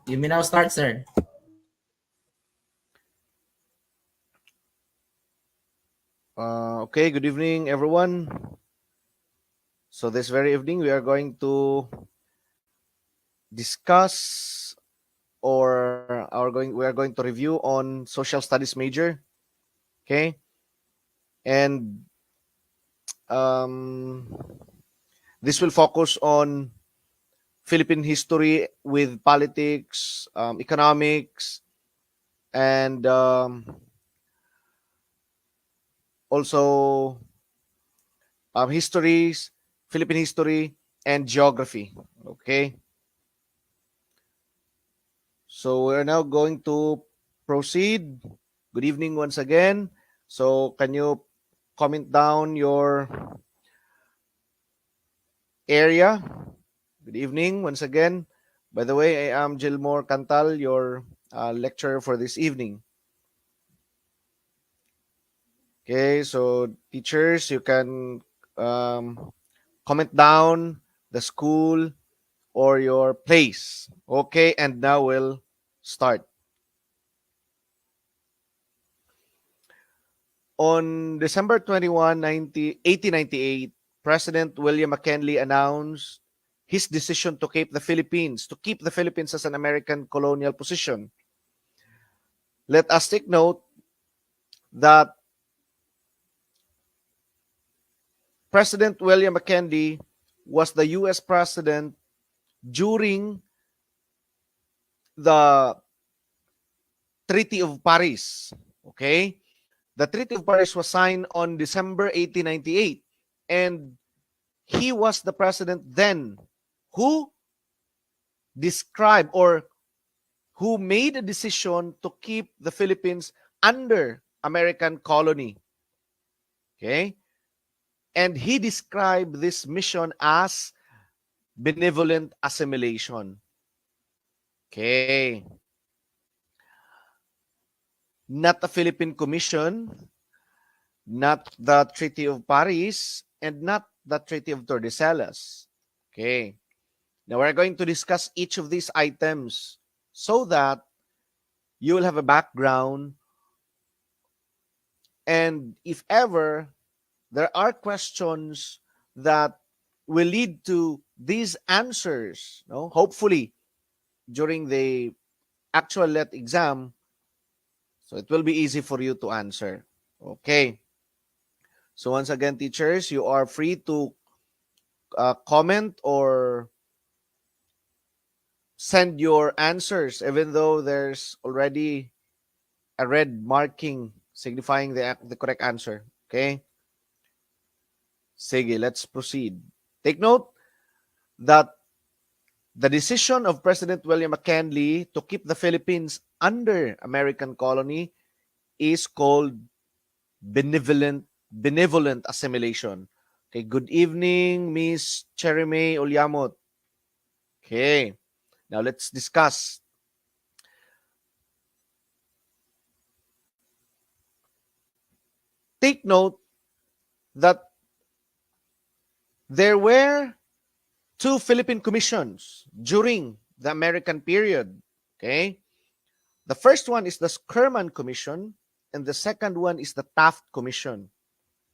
You may now start, sir. Okay, good evening, everyone. So this very evening, we are going to discuss we are going to review on social studies major. Okay, and um, this will focus on Philippine history with politics, economics, and also histories, Philippine history, and geography. Okay. So we're now going to proceed. Good evening once again. So can you comment down your area? Good evening once again. By the way, I am Gilmore Cantal, your lecturer for this evening. Okay, so teachers, you can comment down the school or your place. Okay, and now we'll start. On December 21, 1898, President William McKinley announced his decision to keep the Philippines as an American colonial position. Let us take note that President William McKinley was the US president during the Treaty of Paris. Okay? The Treaty of Paris was signed on December 1898, and he was the president then who described or who made a decision to keep the Philippines under American colony. Okay? And he described this mission as benevolent assimilation. Okay. Not the Philippine Commission, not the Treaty of Paris, and not the Treaty of Tordesillas. Okay. Now we're going to discuss each of these items so that you will have a background, and if ever there are questions that will lead to these answers, no? Hopefully during the actual let exam, so it will be easy for you to answer. Okay. So once again, teachers, you are free to comment or send your answers, even though there's already a red marking signifying the correct answer. Okay? Sige, let's proceed. Take note that the decision of President William McKinley to keep the Philippines under American colony is called benevolent assimilation. Okay, good evening, Miss Cherry May Olyamot. Okay, now let's discuss. Take note that there were two Philippine commissions during the American period. Okay, the first one is the Sherman Commission, and the second one is the Taft Commission.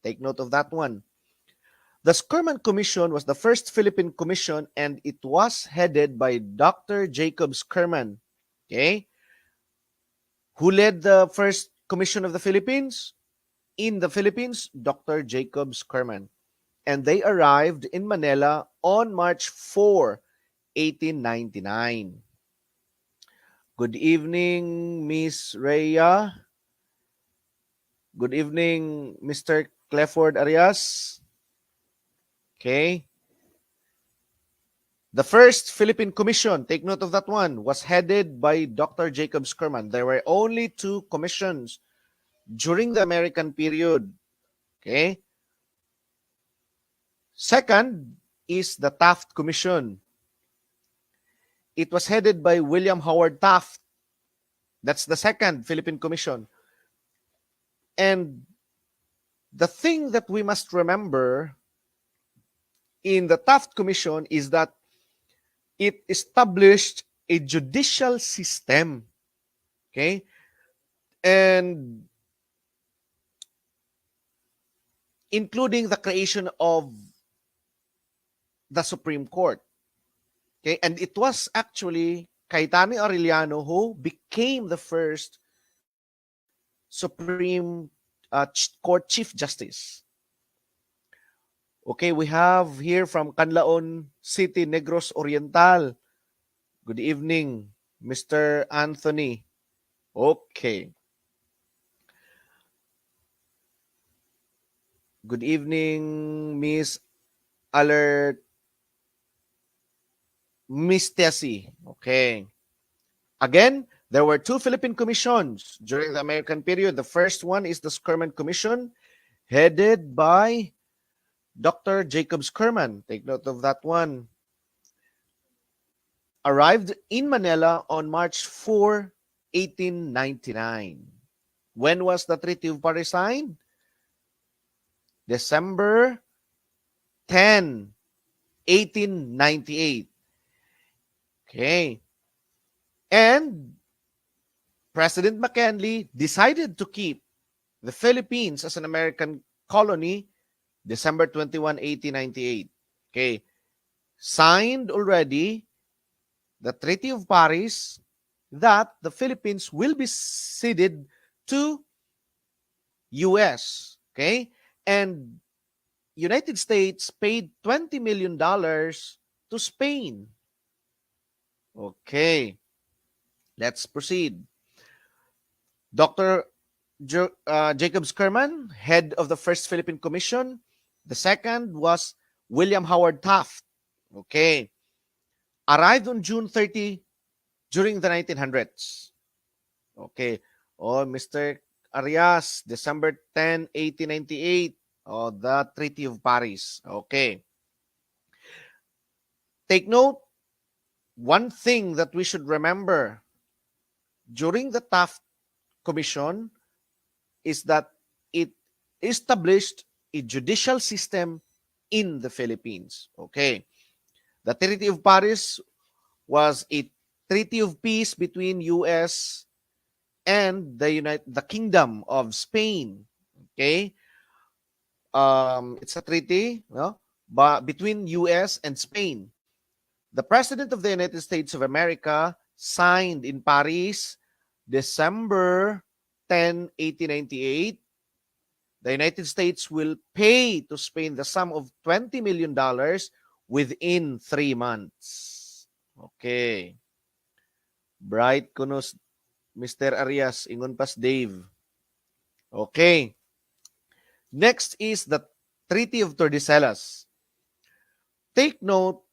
Take note of that one. The Sherman Commission was the first Philippine commission, and it was headed by Dr. Jacob Sherman. Okay, who led the first commission of the Philippines? In the Philippines, Dr. Jacob Sherman. And they arrived in Manila on March 4, 1899. Good evening, Miss Rhea. Good evening, Mr. Clifford Arias. Okay. The first Philippine Commission, take note of that one, was headed by Dr. Jacob Sherman. There were only two commissions during the American period. Okay. Second is the Taft Commission. It was headed by William Howard Taft. That's the second Philippine Commission. And the thing that we must remember in the Taft Commission is that it established a judicial system. Okay? And including the creation of the Supreme Court. Okay? And it was actually Cayetano Arellano who became the first Supreme Court Chief Justice. Okay, we have here from Canlaon City, Negros Oriental. Good evening, Mr. Anthony. Okay. Good evening, Miss Alert Miss Tessie. Okay. Again, there were two Philippine commissions during the American period. The first one is the Skerman Commission, headed by Dr. Jacob Skerman. Take note of that one. Arrived in Manila on March 4, 1899. When was the Treaty of Paris signed? December 10, 1898. Okay. And President McKinley decided to keep the Philippines as an American colony December 21, 1898. Okay. Signed already the Treaty of Paris that the Philippines will be ceded to US. Okay. And United States paid $20 million to Spain. Okay. Let's proceed. Dr. Jacob Skerman, head of the first Philippine Commission. The second was William Howard Taft. Okay. Arrived on June 30 during the 1900s. Okay. Oh, Mr. Arias, December 10, 1898. Oh, the Treaty of Paris. Okay. Take note, one thing that we should remember during the Taft Commission is that it established a judicial system in the Philippines. Okay. The Treaty of Paris was a treaty of peace between US and the Kingdom of Spain. Okay. It's a treaty, between US and Spain. The President of the United States of America signed in Paris December 10, 1898. The United States will pay to Spain the sum of $20 million within 3 months. Okay. Bright kunos, Mr. Arias, ingon pas Dave. Okay. Next is the Treaty of Tordesillas. Take note,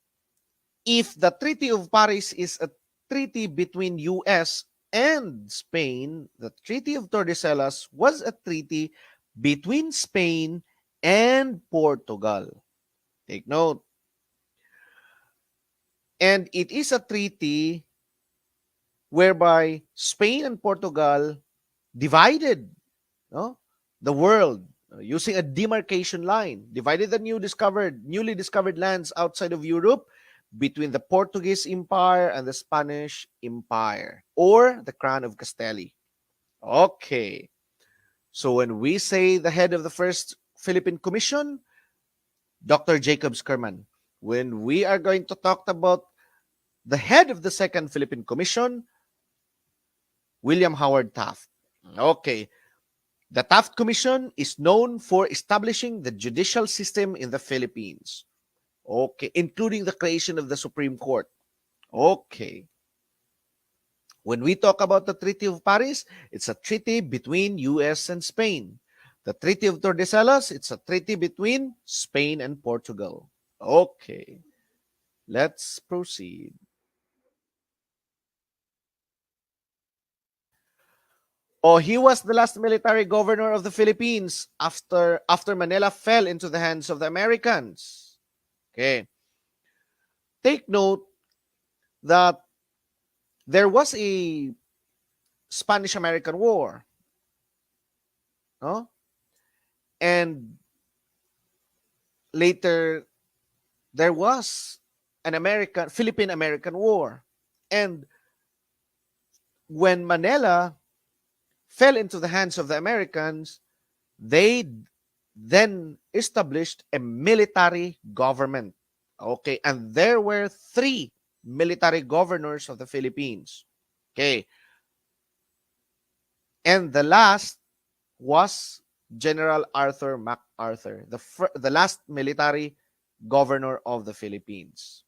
if the Treaty of Paris is a treaty between US and Spain, the Treaty of Tordesillas was a treaty between Spain and Portugal. Take note. And it is a treaty whereby Spain and Portugal divided the world using a demarcation line, divided the newly discovered lands outside of Europe between the Portuguese Empire and the Spanish Empire, or the Crown of Castile. Okay. So when we say the head of the first Philippine Commission, Dr. Jacob Skerman. When we are going to talk about the head of the second Philippine Commission, William Howard Taft. Okay. The Taft Commission is known for establishing the judicial system in the Philippines. Okay, including the creation of the Supreme Court. Okay. When we talk about the Treaty of Paris, it's a treaty between US and Spain. The Treaty of Tordesillas, it's a treaty between Spain and Portugal. Okay. Let's proceed. Oh, he was the last military governor of the Philippines after Manila fell into the hands of the Americans. Okay. Take note that there was a Spanish-American War. No? And later, there was an Philippine-American War. And when Manila fell into the hands of the Americans, they then established a military government. Okay, and there were 3 military governors of the Philippines. Okay, and the last was General Arthur MacArthur, the last military governor of the Philippines.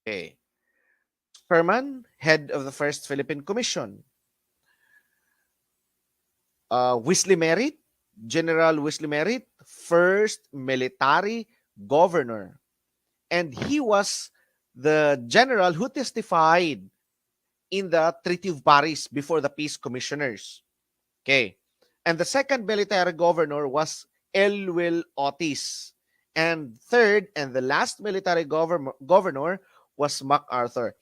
Okay, Sherman, head of the First Philippine Commission. Wesley Merritt, General Wesley Merritt, first military governor. And he was the general who testified in the Treaty of Paris before the peace commissioners. Okay. And the second military governor was Elwil Otis. And third and the last military governor was MacArthur.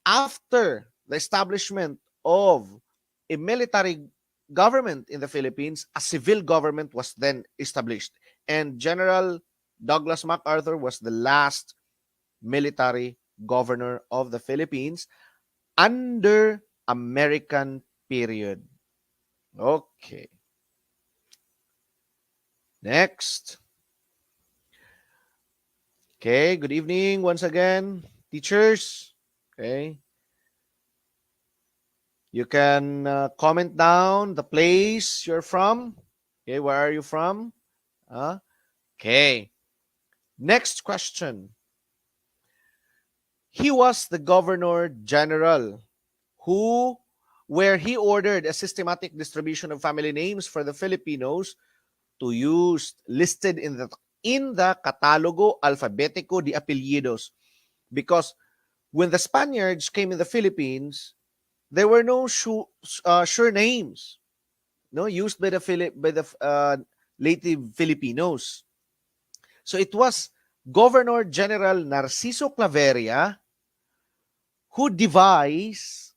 After the establishment of a military government in the Philippines, a civil government was then established. And General Douglas MacArthur was the last military governor of the Philippines under American period. Okay. Next. Okay, good evening once again, teachers. Okay. You can comment down the place you're from. Okay, where are you from? Okay. Next question. He was the Governor General where he ordered a systematic distribution of family names for the Filipinos to use listed in the Catalogo Alfabetico de Apellidos, because when the Spaniards came in the Philippines, there were no sure names, used by the native Filipinos. So it was Governor General Narciso Claveria who devised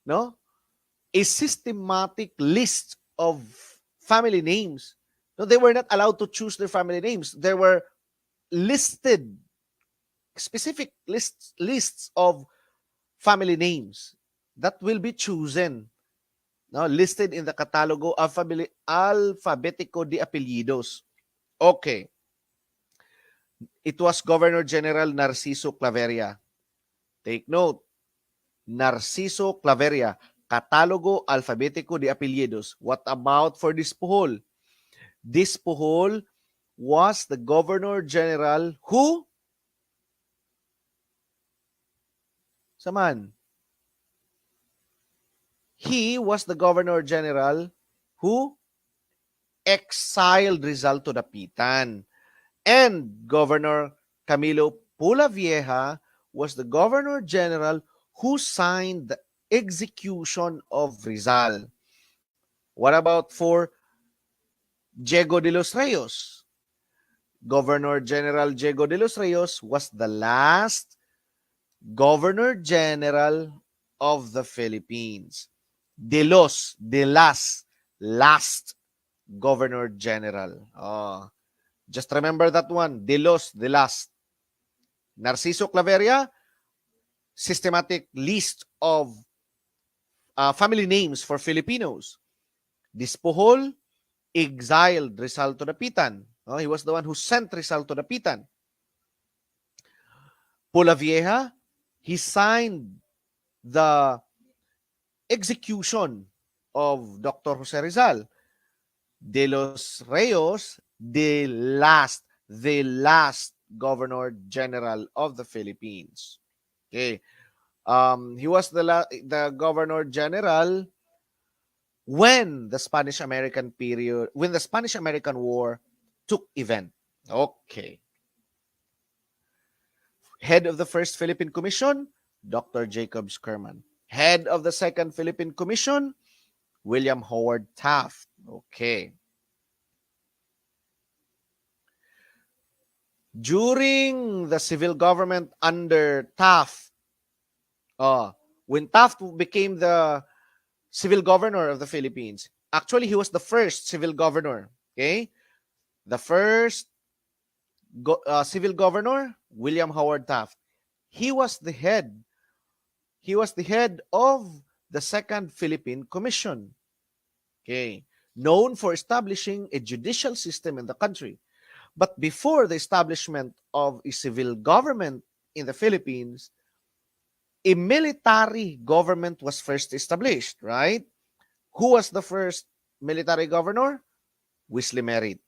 a systematic list of family names. No, they were not allowed to choose their family names. There were listed specific lists of family names that will be chosen, listed in the Catalogo Alfabetico de Apellidos. Okay. It was Governor General Narciso Claveria. Take note, Narciso Claveria, Catalogo Alfabetico de Apellidos. What about for Dispuhol? Dispuhol was the Governor General who? Saman. He was the Governor General who exiled Rizal to Dapitan. And Governor Camilo Pulavieja was the Governor General who signed the execution of Rizal. What about for Diego de los Reyes? Governor General Diego de los Reyes was the last Governor General of the Philippines. The last Governor General. Just remember that one. The last. Narciso Claveria, systematic list of family names for Filipinos. Dispuhol, exiled Rizal to Dapitan. He was the one who sent Rizal to Dapitan. Pulavieja, he signed the execution of Dr. Jose Rizal. De los Reyes, the last Governor General of the Philippines. Okay. He was the Governor General when the Spanish-American War took event. Okay. Head of the First Philippine Commission, Dr. Jacob Sherman. Head of the Second Philippine Commission, William Howard Taft. Okay. During the civil government under Taft, when Taft became the civil governor of the Philippines, actually he was the first civil governor. Okay, the first civil governor, William Howard Taft. he was the head. He was the head of the Second Philippine Commission. Okay. Known for establishing a judicial system in the country. But before the establishment of a civil government in the Philippines, a military government was first established, right? Who was the first military governor? Wesley Merritt.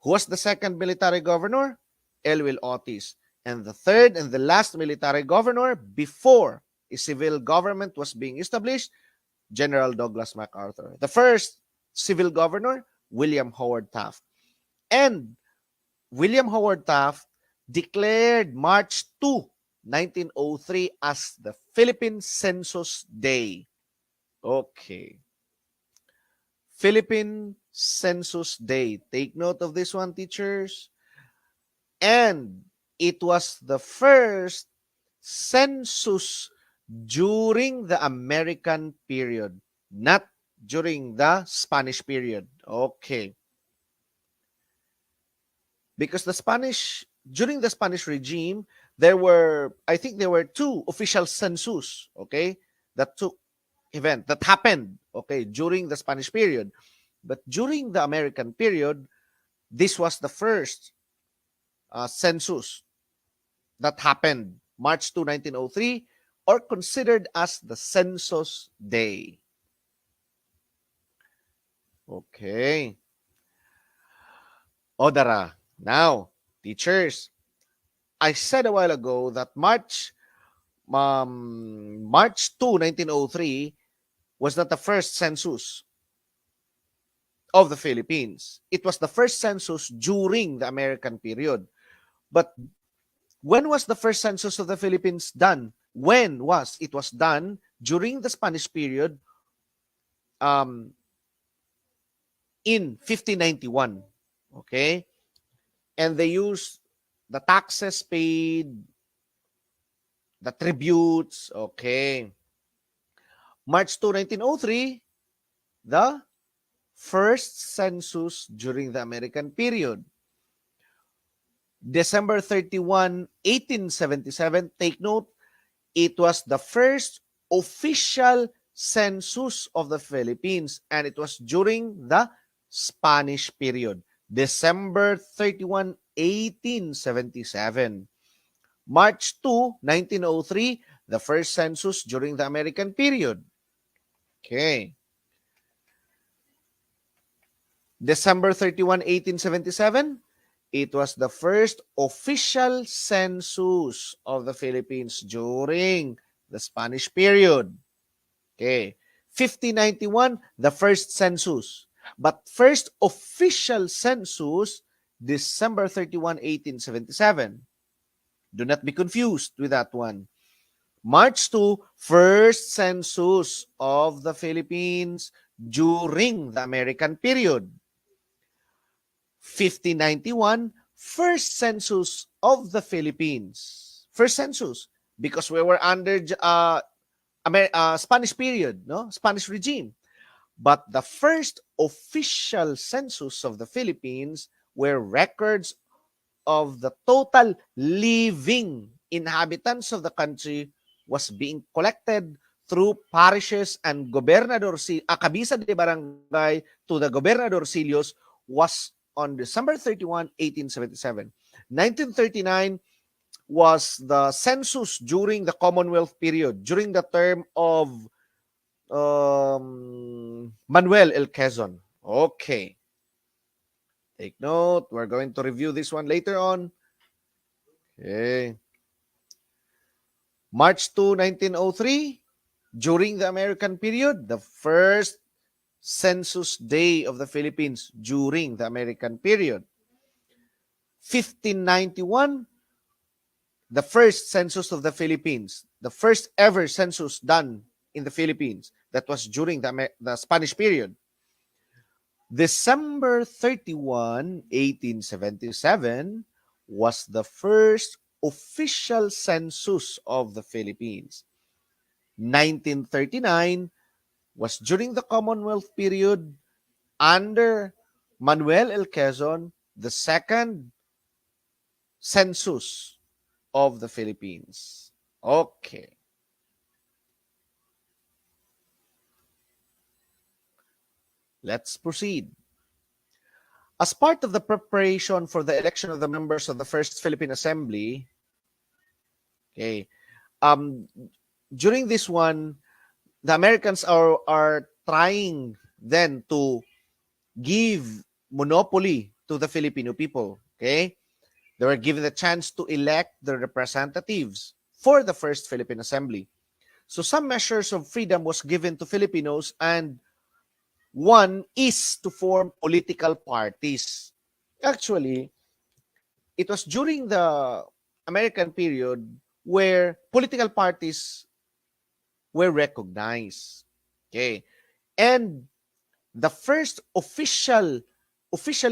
Who was the second military governor? Elwil Otis. And the third and the last military governor before a civil government was being established, General Douglas MacArthur. The first civil governor, William Howard Taft. And William Howard Taft declared March 2, 1903 as the Philippine Census Day. Okay. Philippine Census Day. Take note of this one, teachers. And it was the first census during the American period, not during the Spanish period. Okay. Because during the Spanish regime, I think there were two official census, okay, that happened, okay, during the Spanish period. But during the American period, this was the first census that happened March 2, 1903, or considered as the Census Day. Okay. Odara. Now, teachers, I said a while ago that March 2, 1903 was not the first census of the Philippines. It was the first census during the American period. But when was the first census of the Philippines done? It was done during the Spanish period in 1591. Okay? And they used the taxes paid, the tributes, okay. March 2, 1903, the first census during the American period. December 31, 1877, take note, it was the first official census of the Philippines, and it was during the Spanish period. December 31, 1877. March 2, 1903, the first census during the American period. Okay. December 31, 1877, it was the first official census of the Philippines during the Spanish period. Okay. 1591, the first census. But first official census, December 31, 1877. Do not be confused with that one. March 2, first census of the Philippines during the American period. 1591, first census of the Philippines. First census, because we were under Spanish period, no? Spanish regime. But the first official census of the Philippines were records of the total living inhabitants of the country was being collected through parishes and kabisa de barangay to the gobernadorcillos was on December 31, 1877. 1939 was the census during the Commonwealth period, during the term of Manuel L. Quezon. Okay. Take note. We're going to review this one later on. Okay. March 2, 1903, during the American period, the first census day of the Philippines during the American period. 1591, the first census of the Philippines, the first ever census done in the Philippines. That was during the Spanish period. December 31, 1877 was the first official census of the Philippines. 1939 was during the Commonwealth period under Manuel L. Quezon, the second census of the Philippines. Okay. Let's proceed. As part of the preparation for the election of the members of the First Philippine Assembly, okay, um, during this one, the Americans are trying then to give monopoly to the Filipino people. Okay, they were given the chance to elect the representatives for the First Philippine Assembly. So some measures of freedom was given to Filipinos, and one is to form political parties. Actually, it was during the American period where political parties were recognized. Okay. And the first officially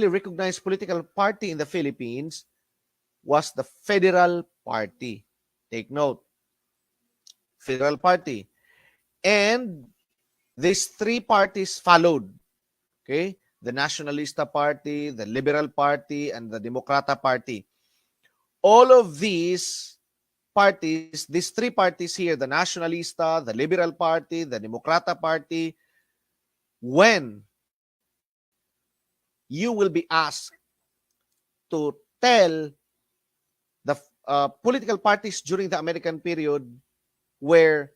recognized political party in the Philippines was the Federal Party. Take note, Federal Party. And these three parties followed. Okay? The Nationalista Party, the Liberal Party, and the Democrata Party. All of these parties, these three parties here, the Nationalista, the Liberal Party, the Democrata Party, when you will be asked to tell the political parties during the American period where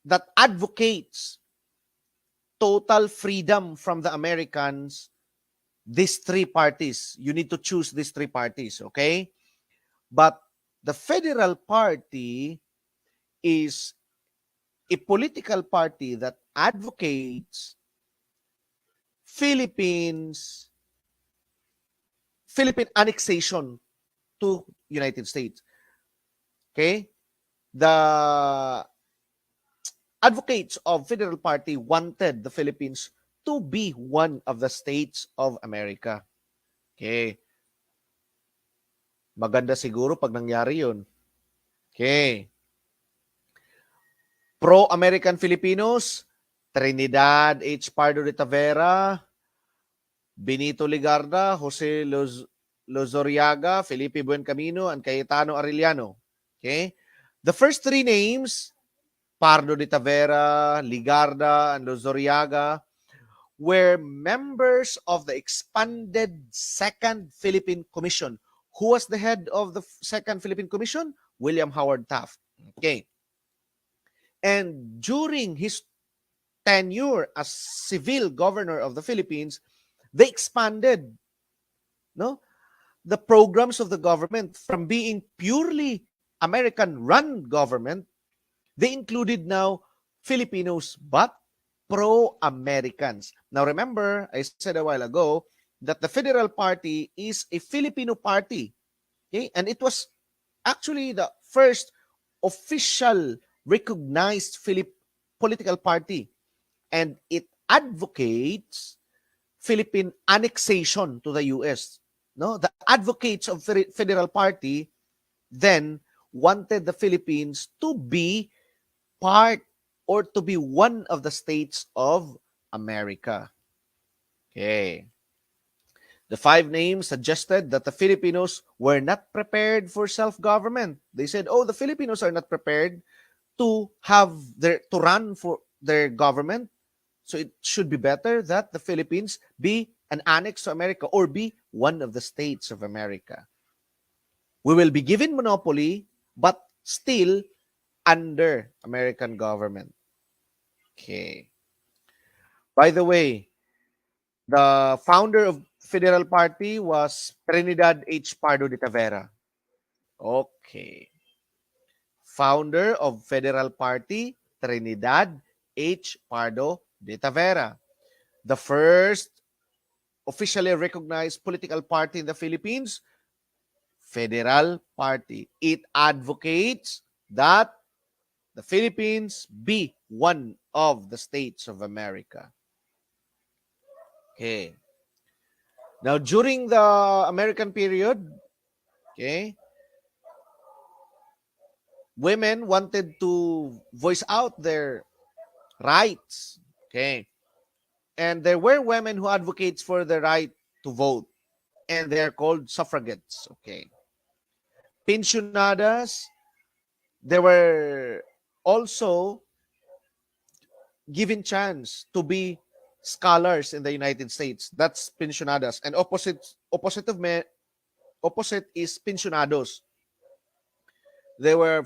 that advocates total freedom from the Americans, these three parties, you need to choose these three parties, okay? But the Federal Party is a political party that advocates Philippine annexation to United States. Okay? The advocates of Federal Party wanted the Philippines to be one of the states of America. Okay. Maganda siguro pag nangyari yun. Okay. Pro-American Filipinos, Trinidad H. Pardo de Tavera, Benito Ligarda, Jose Lozoriaga, Felipe Buencamino, and Cayetano Arellano. Okay? The first three names, Pardo de Tavera, Ligarda, and Lozoriaga, were members of the expanded Second Philippine Commission. Who was the head of the Second Philippine Commission? William Howard Taft. Okay. And during his tenure as civil governor of the Philippines, they expanded the programs of the government from being purely American-run government. They included now Filipinos, but pro-Americans. Now remember, I said a while ago that the Federal Party is a Filipino party. Okay? And it was actually the first official recognized political party. And it advocates Philippine annexation to the U.S. No, the advocates of Federal Party then wanted the Philippines to be part or to be one of the states of America. Okay. The five names suggested that the Filipinos were not prepared for self-government. They said, "Oh, the Filipinos are not prepared to run for their government. So it should be better that the Philippines be an annex to America or be one of the states of America. We will be given monopoly, but still under American government." Okay. By the way, the founder of Federal Party was Trinidad H. Pardo de Tavera. Okay. Founder of Federal Party, Trinidad H. Pardo de Tavera. The first officially recognized political party in the Philippines, Federal Party. It advocates that the Philippines be one of the states of America. Okay. Now, during the American period, okay, women wanted to voice out their rights. Okay. And there were women who advocates for the right to vote. And they're called suffragettes. Okay. pensionadas, they were also given chance to be scholars in the United States. That's pensionadas. And opposite is pensionados. They were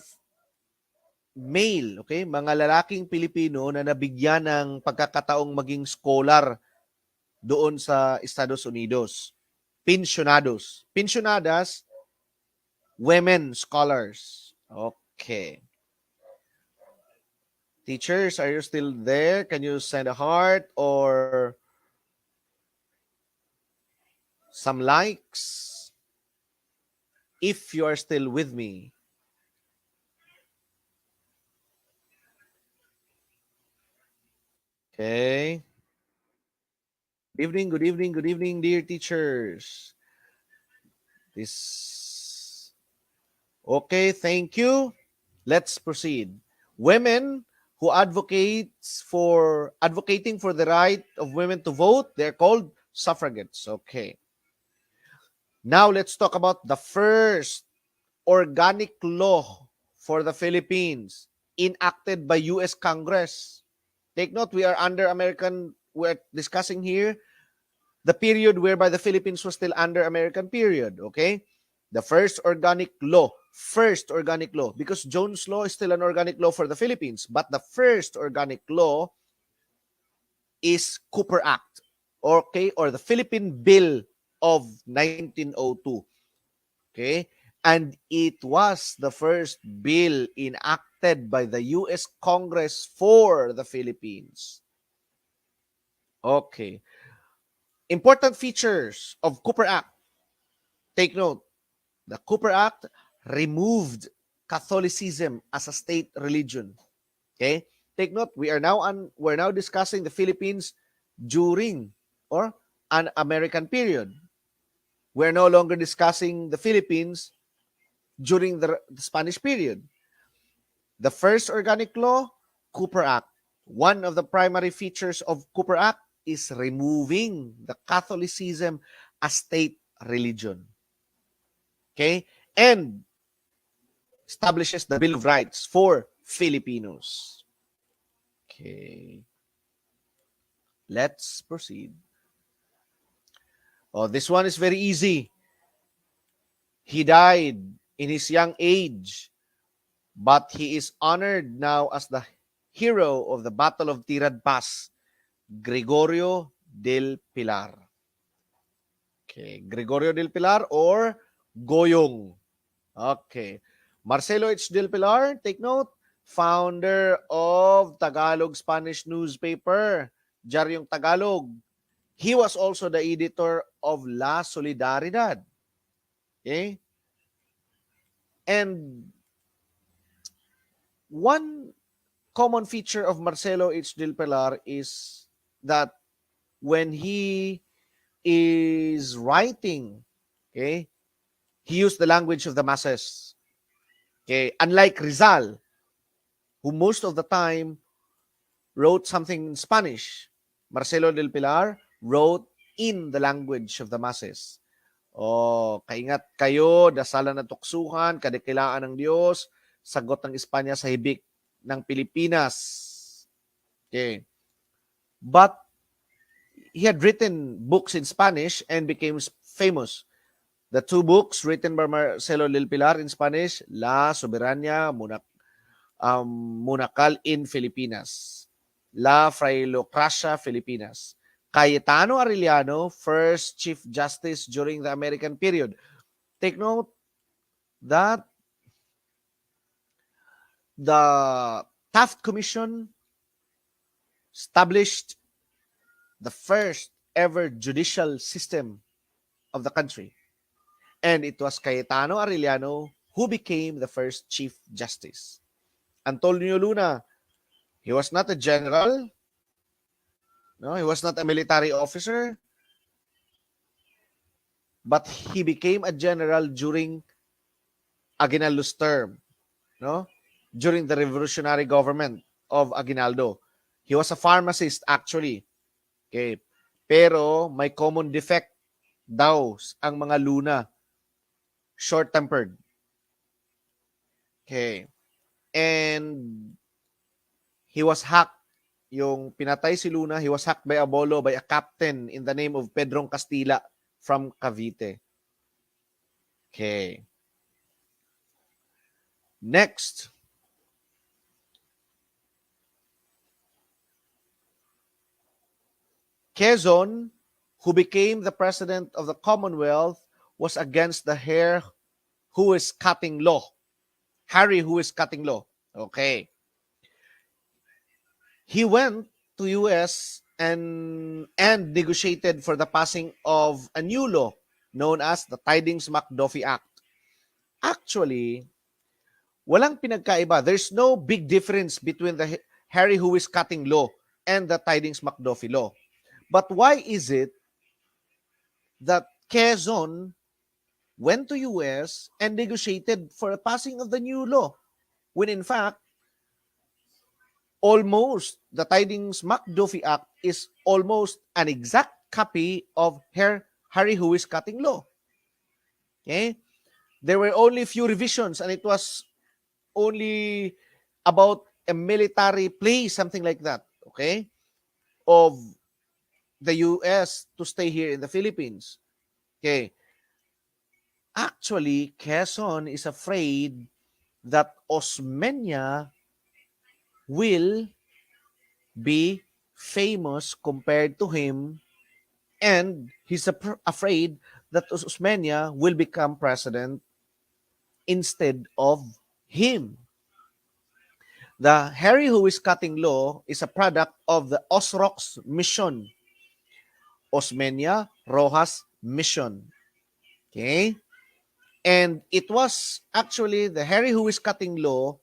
male, okay? Mga lalaking Pilipino na nabigyan ng pagkakataong maging scholar doon sa Estados Unidos. Pensionados. Pensionadas, women scholars. Okay. Teachers, are you still there? Can you send a heart or some likes if you are still with me? Okay. Good evening, dear teachers. This. Okay, thank you. Let's proceed. Women who advocating for the right of women to vote, they're called suffragettes. Okay. Now let's talk about the first organic law for the Philippines enacted by US Congress. Take note, we're discussing here the period whereby the Philippines was still under American period, okay? The first organic law, because Jones Law is still an organic law for the Philippines, but the first organic law is Cooper Act, okay, or the Philippine Bill of 1902, okay? And it was the first bill enacted by the U.S. Congress for the Philippines. Okay. Important features of Cooper Act. Take note, the Cooper Act removed Catholicism as a state religion. Okay? Take note, we're now discussing the Philippines during or an American period. We're no longer discussing the Philippines during the Spanish period. The first organic law, Cooper Act. One of the primary features of Cooper Act is removing the Catholicism as state religion. Okay? And establishes the Bill of Rights for Filipinos. Okay. Let's proceed. Oh, this one is very easy. He died in his young age, but he is honored now as the hero of the Battle of Tirad Pass, Gregorio del Pilar. Okay, Gregorio del Pilar or Goyong. Okay. Marcelo H. del Pilar, take note, founder of Tagalog Spanish newspaper, Diaryong Tagalog. He was also the editor of La Solidaridad. Okay? And one common feature of Marcelo H. del Pilar is that when he is writing, okay, he used the language of the masses. Okay, unlike Rizal, who most of the time wrote something in Spanish, Marcelo del Pilar wrote in the language of the masses. Oh, kaingat kayo, dasalan ng tuksuhan, kadakilaan ng Diyos, sagot ng Espanya sa hibik ng Pilipinas. Okay. But he had written books in Spanish and became famous. The two books written by Marcelo del Pilar in Spanish, La Soberania Monacal in Filipinas, La Frailocracia Filipinas. Cayetano Arellano, first Chief Justice during the American period. Take note that the Taft Commission established the first ever judicial system of the country. And it was Cayetano Arellano who became the first Chief Justice. Antonio Luna, he was not a general. No, he was not a military officer. But he became a general during Aguinaldo's term. No? During the revolutionary government of Aguinaldo. He was a pharmacist actually. Okay. Pero may common defect daw ang mga Luna. Short-tempered. Okay. And he was hacked. Yung pinatay si Luna, he was hacked by a bolo by a captain in the name of Pedrong Castilla from Cavite. Okay. Next, Quezon, who became the president of the Commonwealth, was against the hair who is cutting law. Harry who is cutting law. Okay. He went to US and negotiated for the passing of a new law known as the Tidings-McDuffie Act. Actually, walang pinagkaiba. There's no big difference between the Harry who is cutting law and the Tidings-McDuffie law. But why is it that Quezon went to US and negotiated for a passing of the new law when in fact almost the Tidings-McDuffie Act is almost an exact copy of Harry who is cutting law. Okay? There were only few revisions and it was only about a military play, something like that, okay, of the US to stay here in the Philippines. Okay. Actually, Quezon is afraid that Osmeña will be famous compared to him, and he's afraid that Osmeña will become president instead of him. The Harry who is cutting law is a product of the Osrox mission, Osmeña Rojas mission. Okay? And it was actually the Harry who is cutting law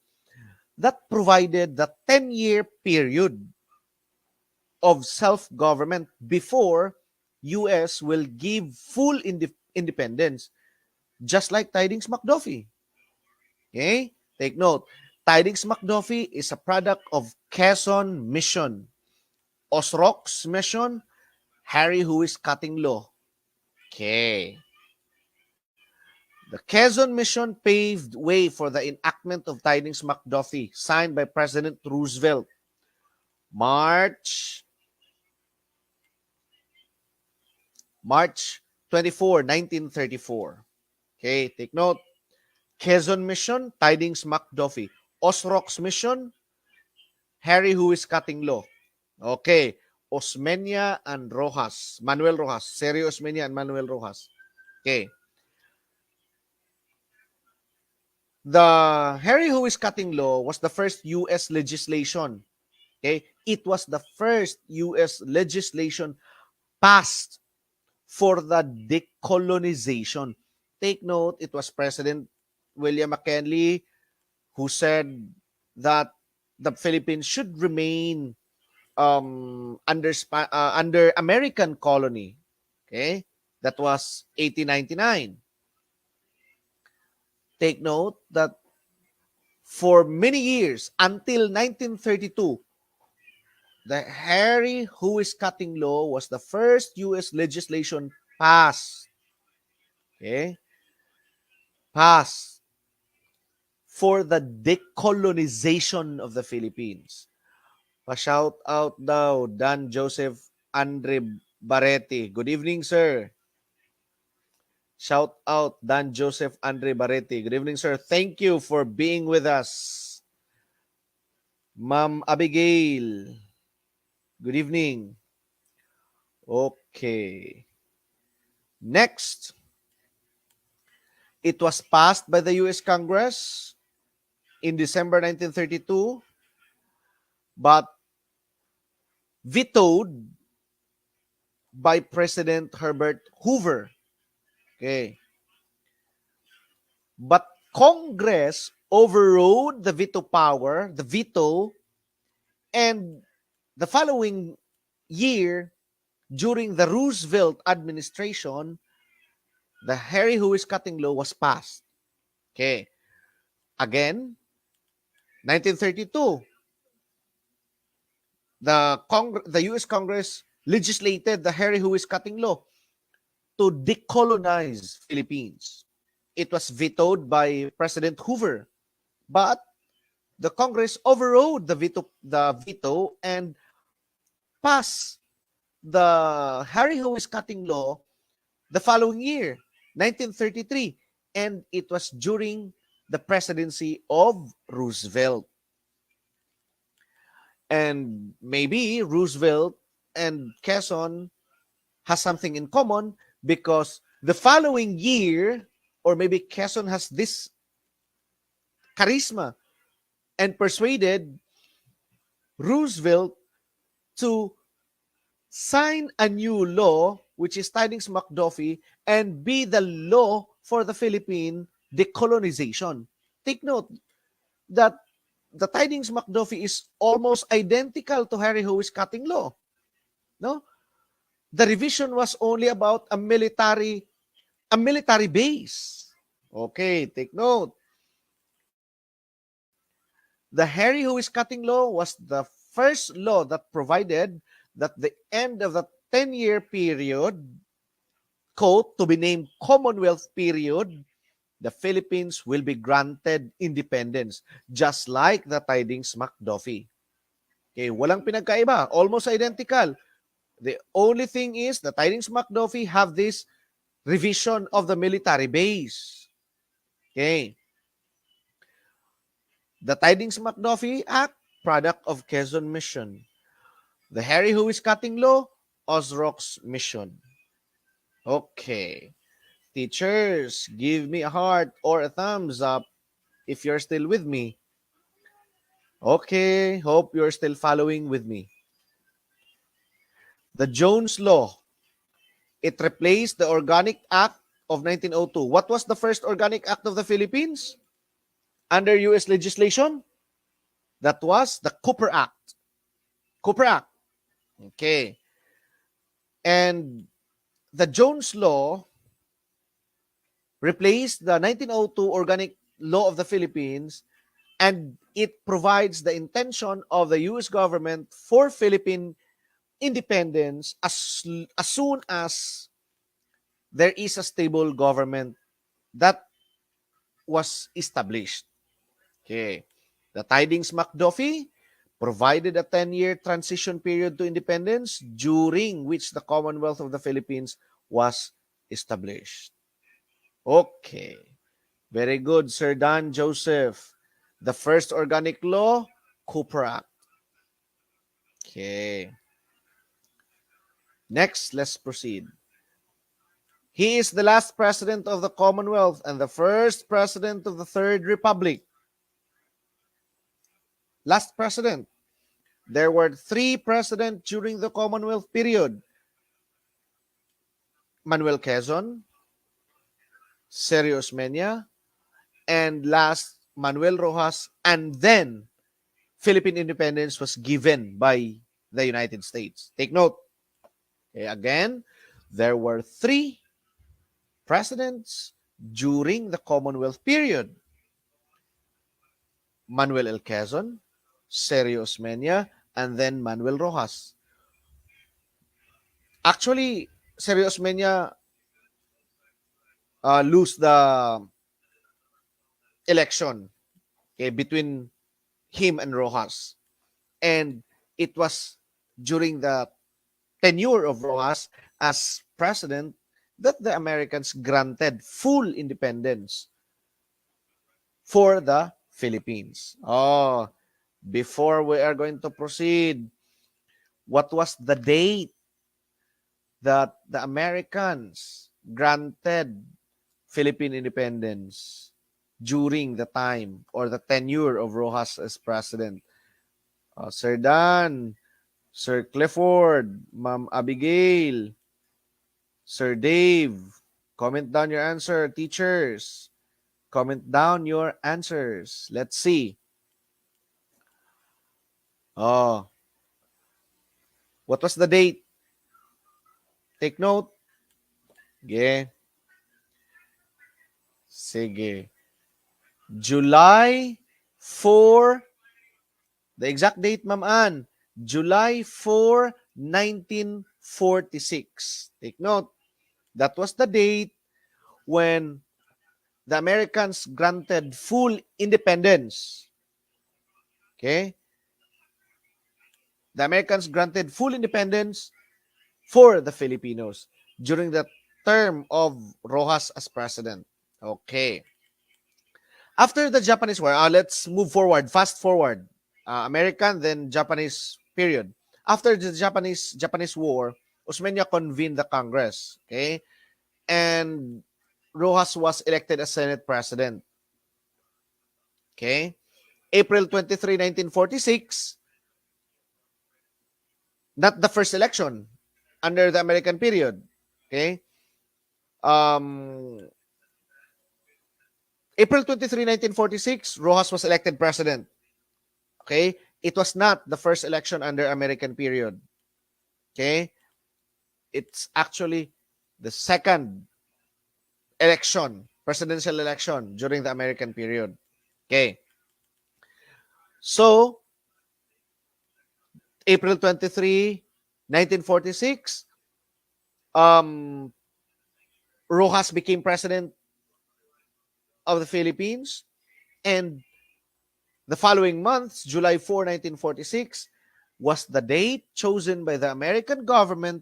that provided the 10-year period of self-government before US will give full independence, just like Tidings-McDuffie. Okay? Take note. Tidings-McDuffie is a product of Quezon mission. Osrox mission, Harry who is cutting law. Okay. The Quezon mission paved way for the enactment of Tidings-McDuffie, signed by President Roosevelt, March 24, 1934. Okay, take note. Quezon mission, Tidings-McDuffie. Osrox mission, Harry who is cutting law. Okay, Osmeña and Rojas, Manuel Rojas, Sergio Osmeña and Manuel Rojas. Okay. The Harry who is cutting law was the first US legislation. Okay? It was the first US legislation passed for the decolonization. Take note, it was President William McKinley who said that the Philippines should remain under American colony. Okay? That was 1899. Take note that for many years, until 1932, the Harry who is cutting law was the first U.S. legislation passed. Okay? Passed for the decolonization of the Philippines. Pa-shout out daw, Dan Joseph Andre Baretti. Good evening, sir. Shout out, Dan Joseph Andre Baretti. Good evening, sir. Thank you for being with us. Ma'am Abigail. Good evening. Okay. Next. It was passed by the U.S. Congress in December 1932, but vetoed by President Herbert Hoover. Okay. But Congress overrode the veto, and the following year, during the Roosevelt administration, the Harry who is cutting law was passed. Okay. Again, 1932, the U.S. Congress legislated the Harry who is cutting law to decolonize Philippines. It was vetoed by President Hoover. But the Congress overrode the veto and passed the Harry Who is Cutting law the following year, 1933, and it was during the presidency of Roosevelt. And maybe Roosevelt and Quezon has something in common because the following year, or maybe Quezon has this charisma and persuaded Roosevelt to sign a new law, which is Tidings-McDuffie, and be the law for the Philippine decolonization. Take note that the Tidings-McDuffie is almost identical to Harry Howey's cutting law. No? The revision was only about a military base. Okay, take note. The Harry Howey's cutting law was the first law that provided that the end of the 10-year period, quote, to be named Commonwealth period, the Philippines will be granted independence, just like the Tidings-McDuffie. Okay, walang pinagkaiba, almost identical. The only thing is the Tidings-McDuffie have this revision of the military base. Okay. The Tidings-McDuffie Act, product of Quezon Mission. The Harry Who is Cutting Law, Osrock's Mission. Okay. Teachers, give me a heart or a thumbs up if you're still with me. Okay, hope you're still following with me. The Jones Law. It replaced the Organic Act of 1902. What was the first Organic Act of the Philippines? Under U.S. legislation? That was the Cooper Act. Cooper Act. Okay. And the Jones Law replaced the 1902 Organic Law of the Philippines, and it provides the intention of the U.S. government for Philippine independence as soon as there is a stable government that was established. Okay. The Tidings-McDuffie provided a 10-year transition period to independence during which the Commonwealth of the Philippines was established. Okay. Very good, Sir Dan Joseph. The first organic law, Cooper Act. Okay. Next, let's proceed. He is the last president of the Commonwealth and the first president of the Third Republic. Last president. There were 3 presidents during the Commonwealth period. Manuel Quezon, Sergio Osmeña, and last, Manuel Rojas, and then Philippine independence was given by the United States. Take note. Okay, again, there were 3 presidents during the Commonwealth period. Manuel L. Quezon, Sergio Osmeña, and then Manuel Rojas. Actually, Sergio Osmeña lose the election, okay, between him and Rojas. And it was during the tenure of Rojas as president that the Americans granted full independence for the Philippines. Oh, before we are going to proceed, what was the date that the Americans granted Philippine independence during the time or the tenure of Rojas as president? Sir Dan, Sir Clifford, Ma'am Abigail, Sir Dave, comment down your answer, teachers. Comment down your answers. Let's see. Oh, what was the date? Take note. Sige. Sige. July 4. The exact date, Ma'am Ann. July 4, 1946. Take note. That was the date when the Americans granted full independence. Okay? The Americans granted full independence for the Filipinos during the term of Rojas as president. Okay. After the Japanese War, let's move forward, fast forward. American, then Japanese period. After the Japanese War, Osmeña convened the Congress. Okay? And Rojas was elected as Senate President. Okay? April 23, 1946, not the first election under the American period. Okay? Um, April 23, 1946, Rojas was elected president. Okay? It was not the first election under American period. Okay? It's actually the second election, presidential election during the American period. Okay? So, April 23, 1946, Rojas became president of the Philippines, and the following month, July 4, 1946, was the date chosen by the American government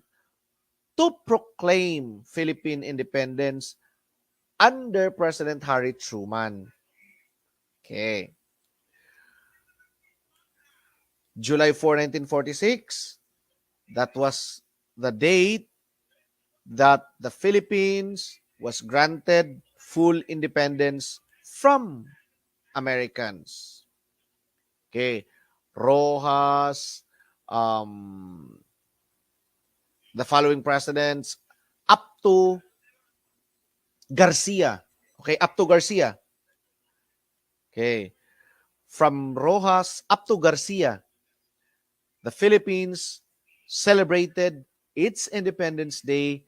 to proclaim Philippine independence under President Harry Truman. Okay. July 4, 1946, that was the date that the Philippines was granted full independence from Americans. Okay. Rojas, the following presidents, up to Garcia. Okay, up to Garcia. Okay. From Rojas up to Garcia, the Philippines celebrated its Independence Day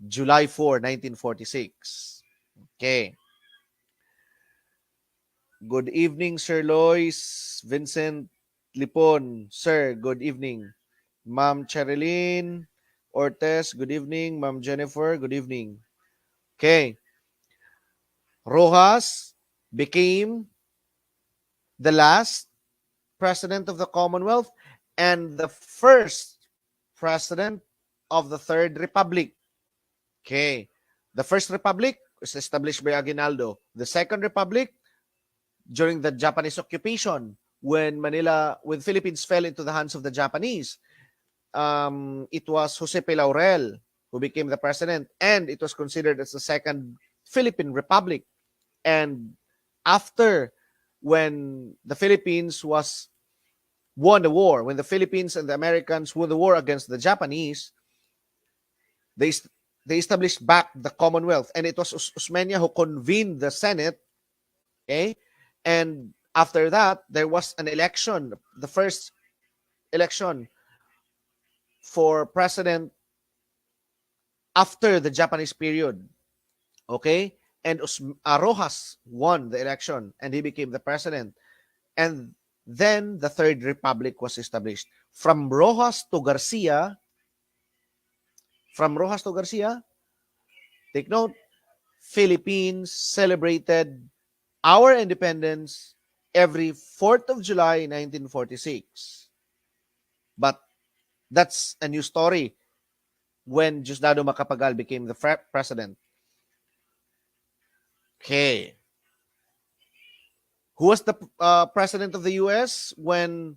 July 4, 1946. Okay. Good evening, Sir Lois, Vincent Lipon. Sir, good evening. Ma'am Cherilyn Ortez, good evening. Ma'am Jennifer, good evening. Okay. Rojas became the last president of the Commonwealth and the first president of the Third Republic. Okay. The First Republic was established by Aguinaldo. The Second Republic, during the Japanese occupation, when Philippines fell into the hands of the Japanese, it was Jose P. Laurel who became the president, and it was considered as the Second Philippine Republic. And after, when the Philippines won the war, when the Philippines and the Americans won the war against the Japanese, they established back the Commonwealth, and it was Osmeña who convened the Senate. Okay, and after that, there was an election, the first election for president after the Japanese period. Okay, and Rojas won the election, and he became the president. And then the Third Republic was established. From Rojas to Garcia, take note, Philippines celebrated our independence every 4th of July, 1946. But that's a new story when Diosdado Macapagal became the president. Okay. Who was the president of the U.S. when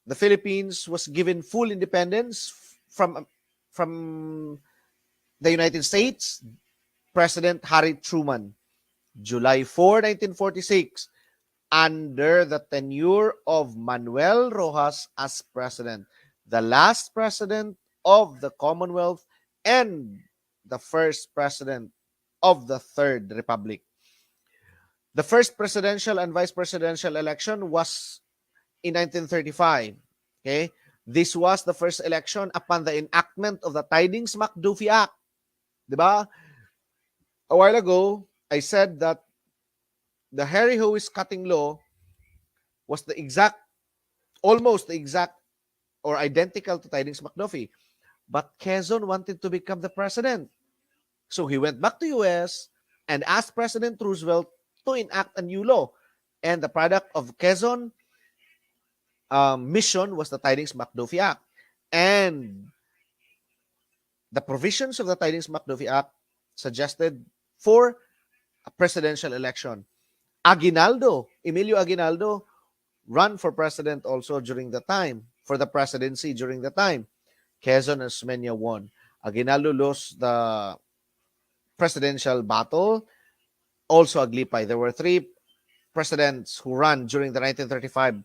the Philippines was given full independence from the United States? President Harry Truman. July 4, 1946, under the tenure of Manuel Rojas as president, the last president of the Commonwealth and the first president of the Third Republic. The first presidential and vice presidential election was in 1935. Okay? This was the first election upon the enactment of the Tidings-McDuffie Act. Diba? A while ago, I said that the Harry Howes cutting law was almost the exact or identical to Tidings-McDuffie. But Quezon wanted to become the president. So he went back to US and asked President Roosevelt to enact a new law. And the product of Quezon mission was the Tidings-McDuffie Act. And the provisions of the Tidings-McDuffie Act suggested for a presidential election. Emilio Aguinaldo, run for president also during the time, for the presidency during the time. Quezon and Osmeña won. Aguinaldo lost the presidential battle. Also Aglipay. There were three presidents who ran during the 1935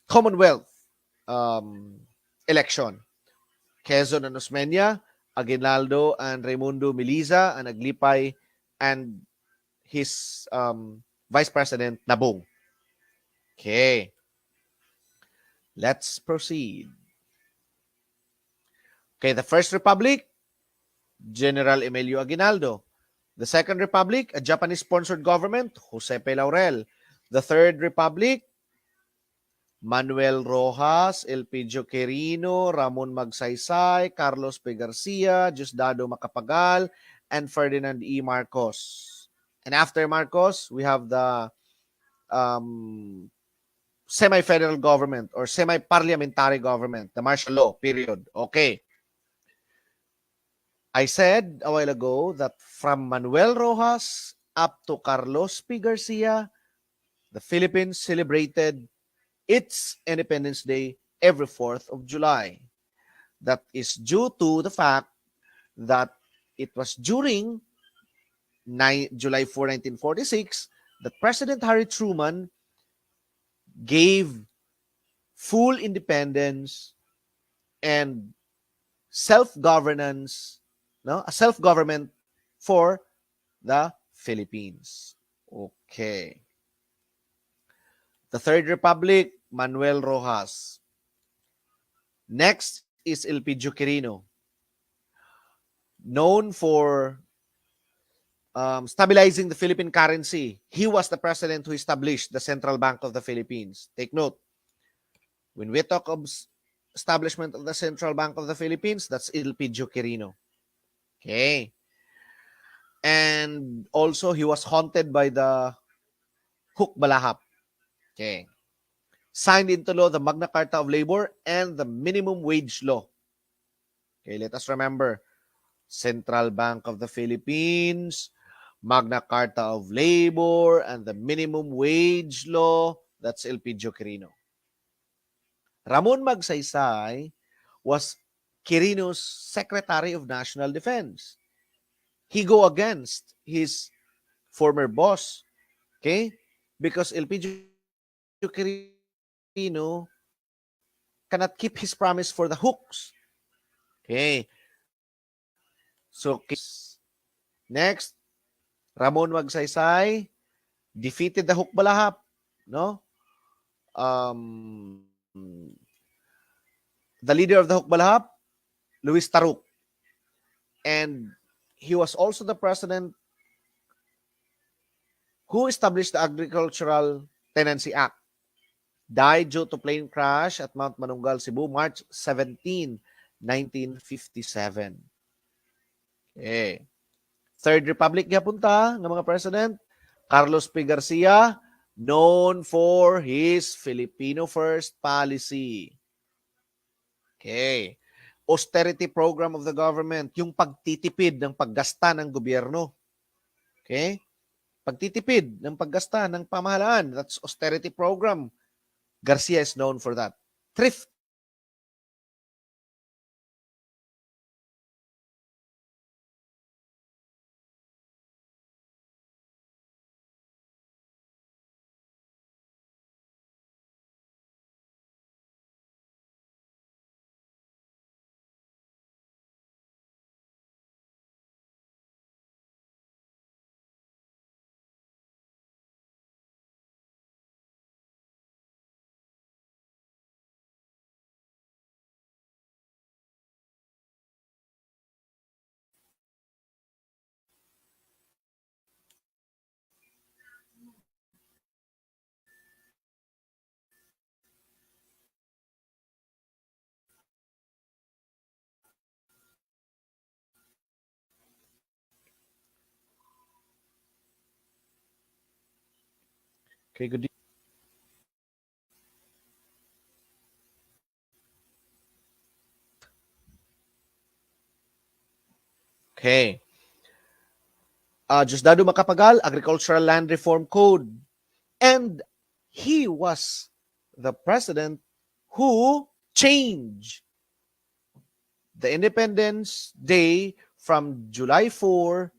Commonwealth election. Quezon and Osmeña, Aguinaldo and Raimundo Miliza, and Aglipay and his Vice President Nabong. Okay. Let's proceed. Okay, the First Republic, General Emilio Aguinaldo. The Second Republic, a Japanese-sponsored government, Josepe Laurel. The Third Republic, Manuel Rojas, Elpidio Quirino, Ramon Magsaysay, Carlos P. Garcia, Diosdado Macapagal, and Ferdinand E. Marcos. And after Marcos, we have the semi-federal government or semi-parliamentary government, the martial law period. Okay. I said a while ago that from Manuel Rojas up to Carlos P. Garcia, the Philippines celebrated its Independence Day every 4th of July. That is due to the fact that it was during July 4, 1946 that President Harry Truman gave full independence and self-governance, a self-government for the Philippines. Okay. The Third Republic, Manuel Rojas. Next is Elpidio Quirino, known for stabilizing the Philippine currency. He was the president who established the Central Bank of the Philippines. Take note, when we talk of establishment of the Central Bank of the Philippines, that's Elpidio Quirino. Okay. And also, he was haunted by the Hook Balahap. Okay. Signed into law the Magna Carta of Labor and the Minimum Wage Law. Okay, let us remember, Central Bank of the Philippines, Magna Carta of Labor, and the Minimum Wage Law. That's Elpidio Quirino. Ramon Magsaysay was Quirino's Secretary of National Defense. He go against his former boss, okay? Because Elpidio Quirino cannot keep his promise for the hooks. Okay. So, next, Ramon Magsaysay defeated the Hook Balahap, no? The leader of the Hook Balahap, Luis Taruk. And he was also the president who established the Agricultural Tenancy Act. Died due to plane crash at Mount Manunggal, Cebu, March 17, 1957. Okay. Third Republic gapunta ng mga president, Carlos P. Garcia, known for his Filipino First policy. Okay. Austerity program of the government, yung pagtitipid ng paggasta ng gobyerno. Okay? Pagtitipid ng paggasta ng pamahalaan, that's austerity program. Garcia is known for that. Thrift Okay, good. Okay. Diosdado Macapagal, Agricultural Land Reform Code. And he was the president who changed the Independence Day from July 4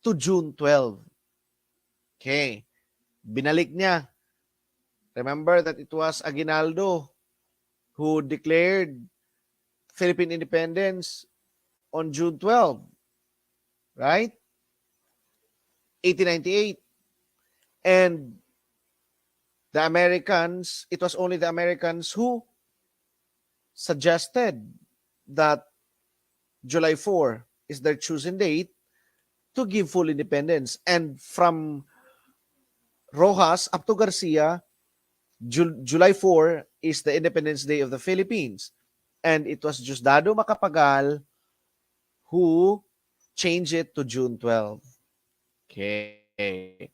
to June 12. Okay. Binalik niya. Remember that it was Aguinaldo who declared Philippine independence on June 12, right? 1898. And the Americans, it was only the Americans who suggested that July 4 is their chosen date to give full independence. And from Rojas up to Garcia, July 4 is the Independence Day of the Philippines. And it was Diosdado Macapagal who changed it to June 12. Okay.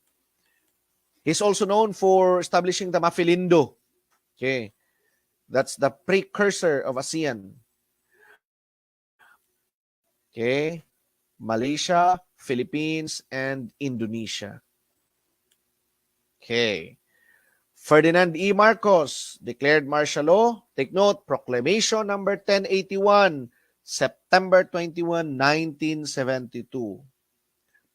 He's also known for establishing the Mafilindo. Okay. That's the precursor of ASEAN. Okay. Malaysia, Philippines, and Indonesia. Okay. Ferdinand E. Marcos declared martial law. Take note, Proclamation number 1081, September 21, 1972.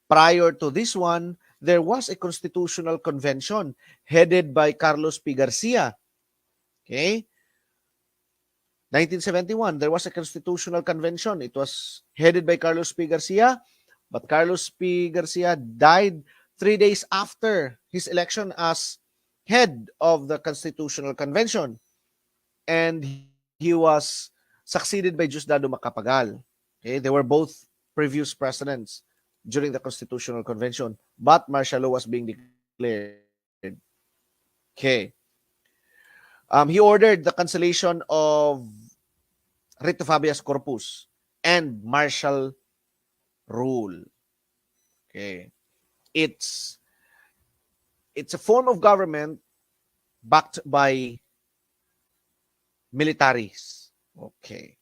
Prior to this one, there was a constitutional convention headed by Carlos P. Garcia. Okay? 1971, there was a constitutional convention. It was headed by Carlos P. Garcia, but Carlos P. Garcia died 3 days after his election as head of the Constitutional Convention. And he was succeeded by Diosdado Macapagal. Okay? They were both previous presidents during the Constitutional Convention, but martial law was being declared. Okay. He ordered the cancellation of writ of habeas corpus and martial rule. Okay. It's a form of government backed by militaries. Okay.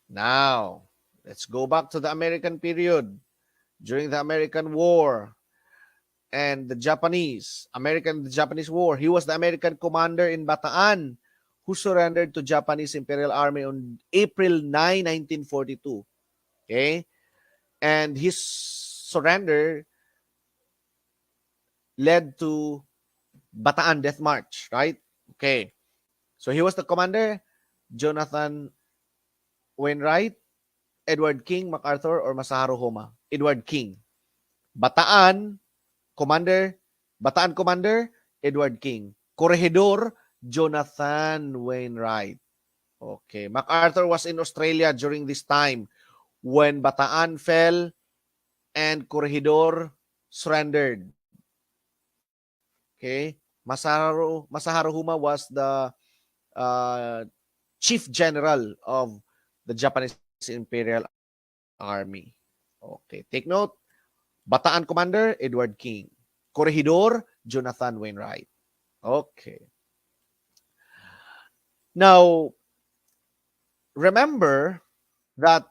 Now, let's go back to the American period. During the American War and the Japanese War, he was the American commander in Bataan who surrendered to Japanese Imperial Army on April 9, 1942. Okay? And his surrender led to Bataan Death March, right? Okay. So he was the commander, Jonathan Wainwright, Edward King, MacArthur, or Masaharu Homa. Edward King. Bataan Commander, Edward King. Corregidor, Jonathan Wainwright. Okay. MacArthur was in Australia during this time when Bataan fell and Corregidor surrendered. Okay. Masaharu Homa was the chief general of the Japanese Imperial Army. Okay. Take note. Bataan Commander, Edward King. Corregidor, Jonathan Wainwright. Okay. Now, remember that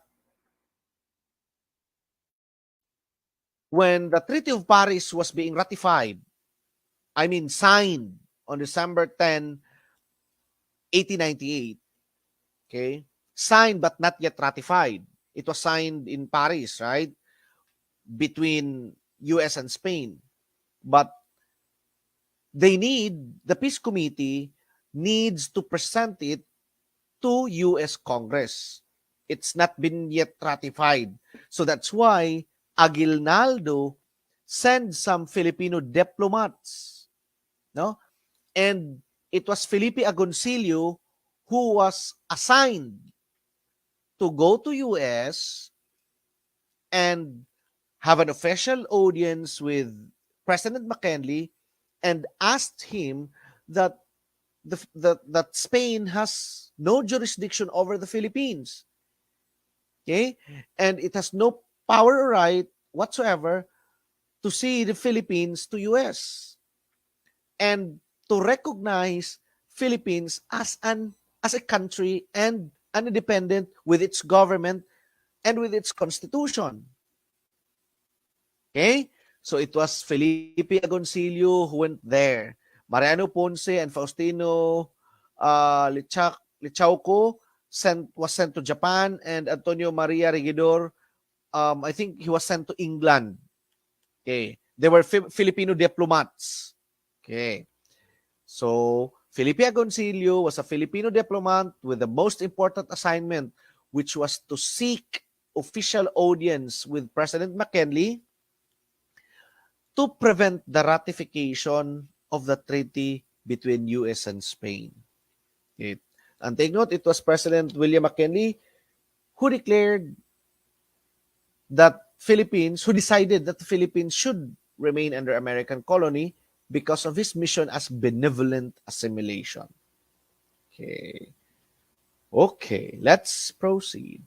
when the Treaty of Paris was being signed on December 10, 1898, okay? Signed but not yet ratified. It was signed in Paris, right? Between US and Spain. But the Peace Committee needs to present it to US Congress. It's not been yet ratified. So that's why Aguinaldo sent some Filipino diplomats. No? And it was Felipe Agoncillo who was assigned to go to US and have an official audience with President McKinley and asked him that that Spain has no jurisdiction over the Philippines. Okay? And it has no power or right whatsoever to see the Philippines to US and to recognize Philippines as a country and an independent with its government and with its constitution. Okay? So it was Felipe Agoncillo who went there. Mariano Ponce and Faustino Lichauco was sent to Japan, and Antonio Maria Regidor, I think he was sent to England. Okay. They were Filipino diplomats. Okay. So, Felipe Agoncillo was a Filipino diplomat with the most important assignment, which was to seek official audience with President McKinley to prevent the ratification of the treaty between US and Spain. Okay. And take note, it was President William McKinley who declared that who decided that the Philippines should remain under American colony because of his mission as benevolent assimilation. Okay. Okay, let's proceed.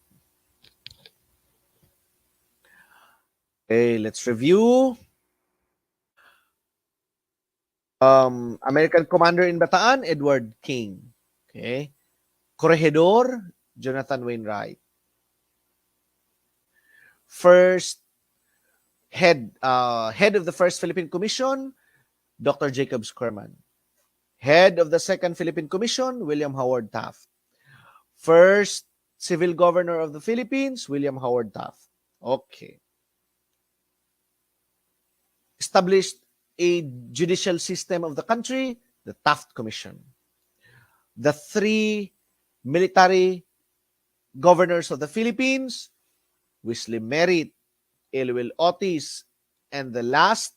Okay, let's review. American commander in Bataan, Edward King. Okay. Corregidor, Jonathan Wainwright. First head of the first Philippine Commission, Dr. Jacob Sherman. Head of the second Philippine Commission, William Howard Taft. First civil governor of the Philippines, William Howard Taft. Okay. Established a judicial system of the country, the Taft Commission. The three military governors of the Philippines, Wesley Merritt, Elwell Otis, and the last,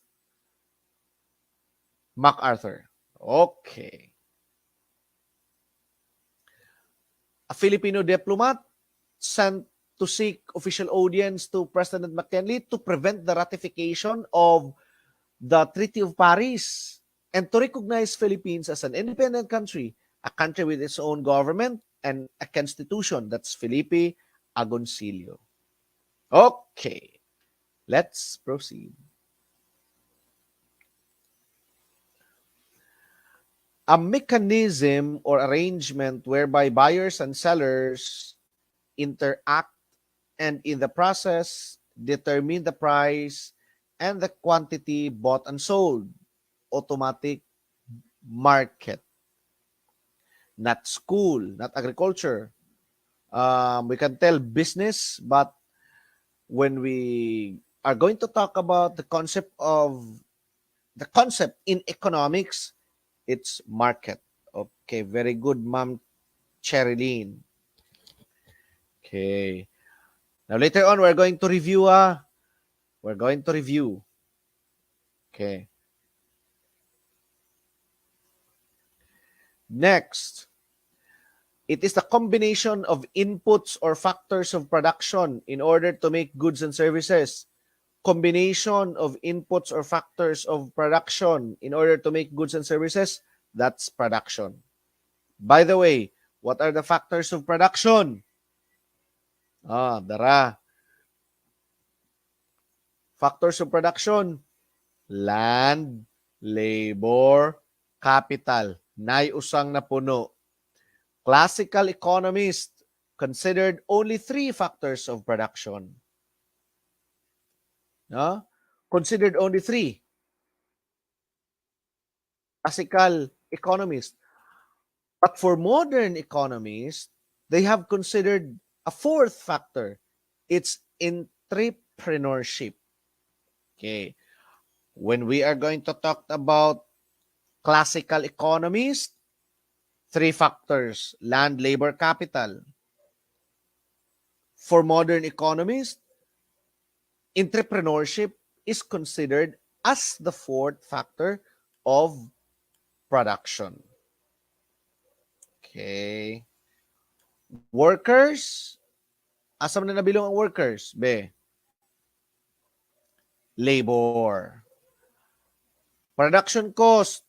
MacArthur. Okay. A Filipino diplomat sent to seek official audience to President McKinley to prevent the ratification of the Treaty of Paris and to recognize Philippines as an independent country, a country with its own government and a constitution. That's Felipe Agoncillo. Okay, let's proceed. A mechanism or arrangement whereby buyers and sellers interact and in the process determine the price and the quantity bought and sold. Automatic market. Not school, not agriculture. We can tell business, but when we are going to talk about the concept in economics, it's market. Okay, very good, Ma'am Cherilyn. Okay. Now later on, we're going to review. We're going to review. Okay. Next, it is the combination of inputs or factors of production in order to make goods and services. Combination of inputs or factors of production in order to make goods and services, that's production. By the way, what are the factors of production? Dara. Factors of production, land, labor, capital. Nay usang na puno. Classical economists considered only 3 factors of production. Considered only 3. Classical economists. But for modern economists, they have considered a 4th factor. It's entrepreneurship. Okay. When we are going to talk about classical economists, 3 factors: land, labor, capital. For modern economists, entrepreneurship is considered as the 4th factor of production. Okay. Workers. Asa man na nabilong ang workers? Be. Labor. Production cost.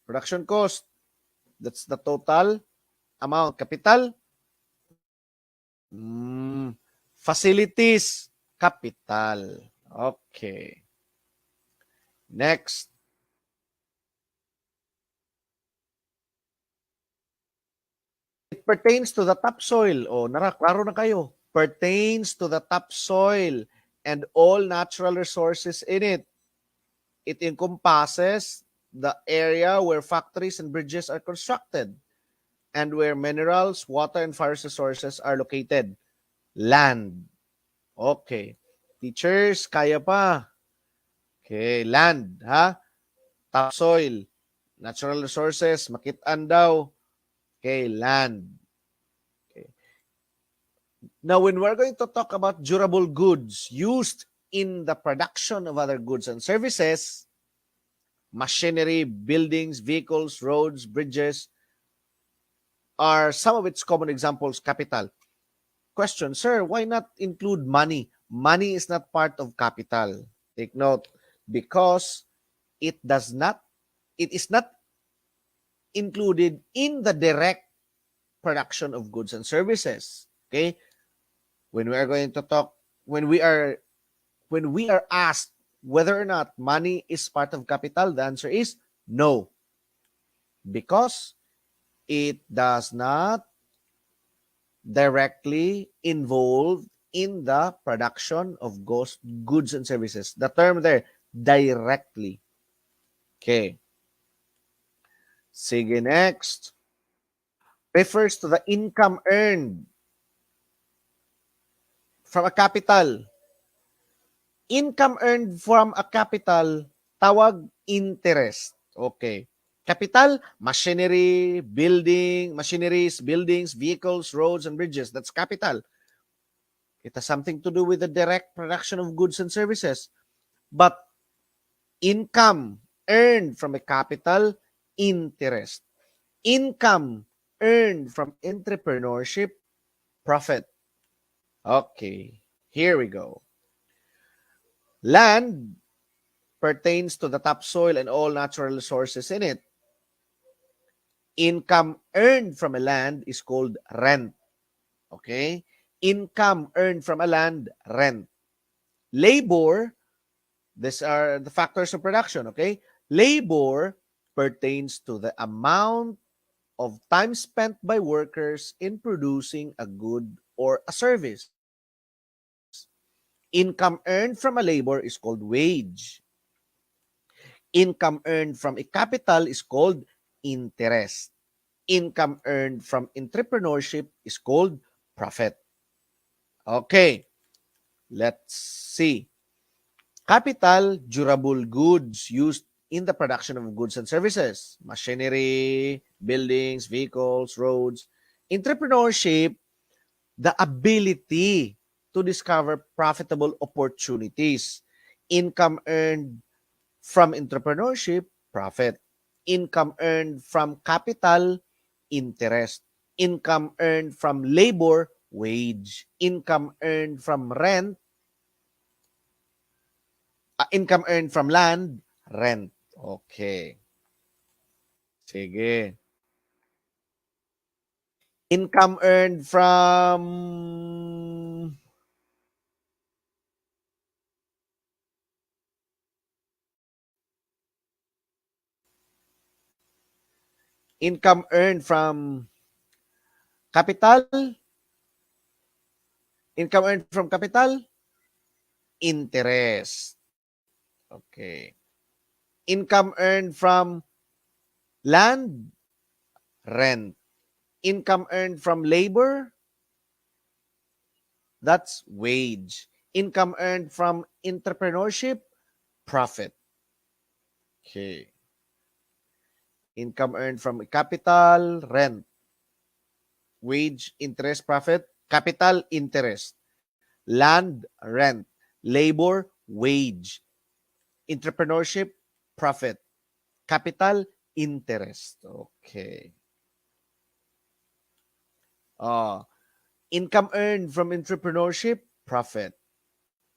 Production cost. That's the total amount. Capital. Facilities, capital. Okay. Next. It pertains to the topsoil. O, klaro na kayo. Pertains to the topsoil and all natural resources in it. It encompasses the area where factories and bridges are constructed and where minerals, water, and forest resources are located. Land. Okay. Teachers, kaya pa. Okay, land, ha? Topsoil. Natural resources, makitaan daw. Okay, land. Okay. Now, when we're going to talk about durable goods used in the production of other goods and services, machinery, buildings, vehicles, roads, bridges are some of its common examples. Capital. Question, sir, why not include money? Money is not part of capital. Take note, because it is not included in the direct production of goods and services. Okay? When we are going to talk, when we are asked whether or not money is part of capital, the answer is no. Because it does not directly involve in the production of goods and services. The term there, directly. Okay. Sige, next. Refers to the income earned from a capital. Income earned from a capital, tawag interest. Okay. Capital, machineries, buildings, vehicles, roads, and bridges. That's capital. It has something to do with the direct production of goods and services. But income earned from a capital, interest. Income earned from entrepreneurship, profit. Okay, here we go. Land pertains to the topsoil and all natural resources in it. Income earned from a land is called rent. Okay? Income earned from a land, rent. Labor, these are the factors of production. Okay? Labor pertains to the amount of time spent by workers in producing a good or a service. Income earned from a labor is called wage. Income earned from a capital is called interest. Income earned from entrepreneurship is called profit. Okay, let's see. Capital, durable goods used in the production of goods and services. Machinery, buildings, vehicles, roads. Entrepreneurship, the ability to discover profitable opportunities. Income earned from entrepreneurship, profit. Income earned from capital, interest. Income earned from labor, wage. Income earned from rent, income earned from land, rent. Okay. Sige. Income earned from capital, income earned from capital, interest. Okay. Income earned from land, rent. Income earned from labor, that's wage. Income earned from entrepreneurship, profit. Okay. Income earned from capital, rent. Wage, interest, profit. Capital, interest. Land, rent. Labor, wage. Entrepreneurship, profit. Capital, interest. Okay. Income earned from entrepreneurship, profit.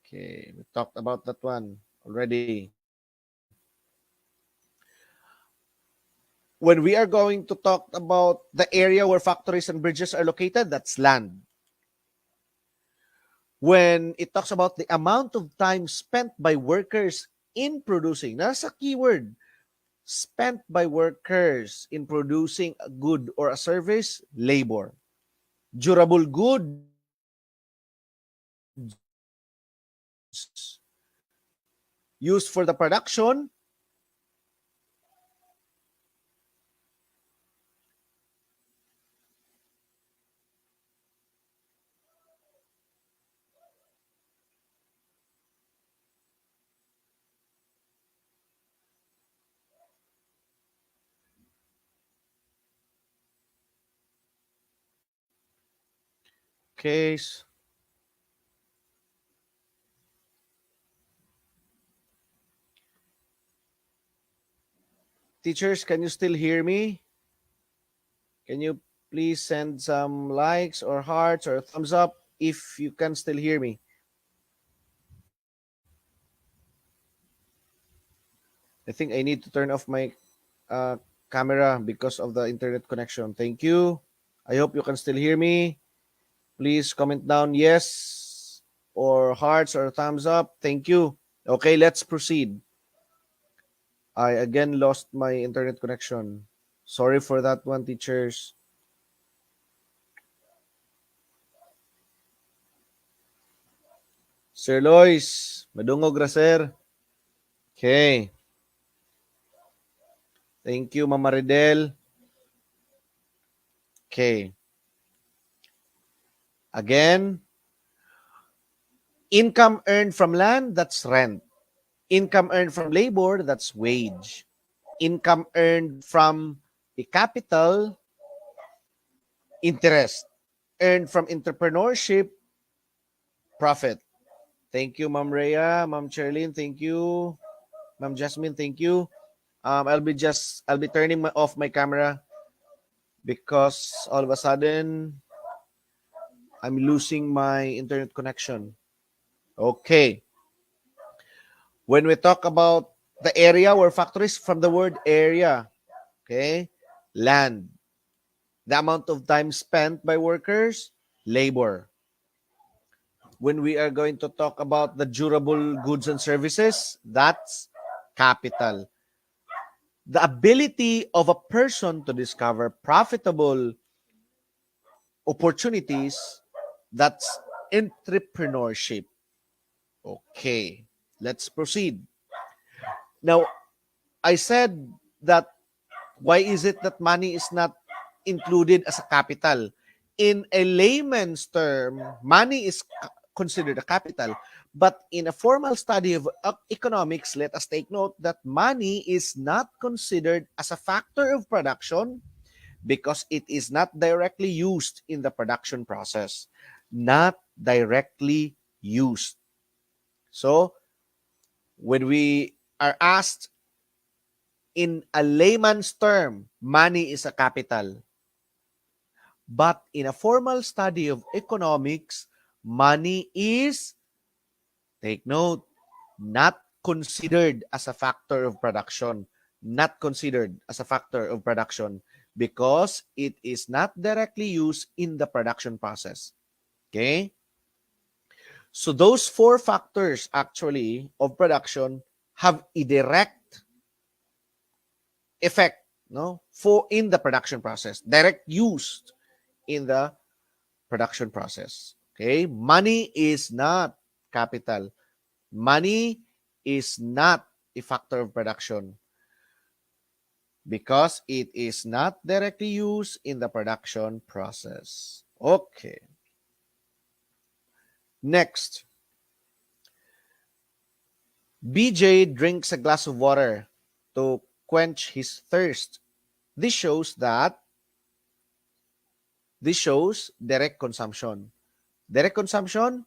Okay, we talked about that one already. When we are going to talk about the area where factories and bridges are located, that's land. when it talks about the amount of time spent by workers in producing, nasa keyword, spent by workers in producing a good or a service, labor. Durable goods used for the production, case. Teachers, can you still hear me? Can you please send some likes or hearts or thumbs up if you can still hear me? I think I need to turn off my uh, camera because of the internet connection. Thank you. I hope you can still hear me. Please comment down yes or hearts or thumbs up. Thank you. Okay, let's proceed. I again lost my internet connection. Sorry for that one, teachers. Sir Lois, madungog ra sir. Okay. Thank you, Mama Redel. Okay. Again, income earned from land, that's rent. Income earned from labor, that's wage. Income earned from the capital, interest. Earned from entrepreneurship, profit. Thank you, Ma'am Rhea, Ma'am Charlene, thank you. Ma'am Jasmine, thank you. I'll be turning off my camera because all of a sudden I'm losing my internet connection. Okay. When we talk about the area where factories, from the word area, okay, land, the amount of time spent by workers, labor. When we are going to talk about the durable goods and services, that's capital. The ability of a person to discover profitable opportunities, that's entrepreneurship. Okay, let's proceed. Now, I said that why is it that money is not included as a capital? In a layman's term, money is considered a capital. But in a formal study of economics, let us take note that money is not considered as a factor of production because it is not directly used in the production process. Not directly used. So, when we are asked in a layman's term, money is a capital. But in a formal study of economics, money is, take note, not considered as a factor of production. Not considered as a factor of production because it is not directly used in the production process. Okay? So those four factors actually of production have a direct effect, no, for in the production process, direct use in the production process. Okay, money is not capital. Money is not a factor of production because it is not directly used in the production process. Okay, next, BJ drinks a glass of water to quench his thirst. This shows direct consumption. Direct consumption,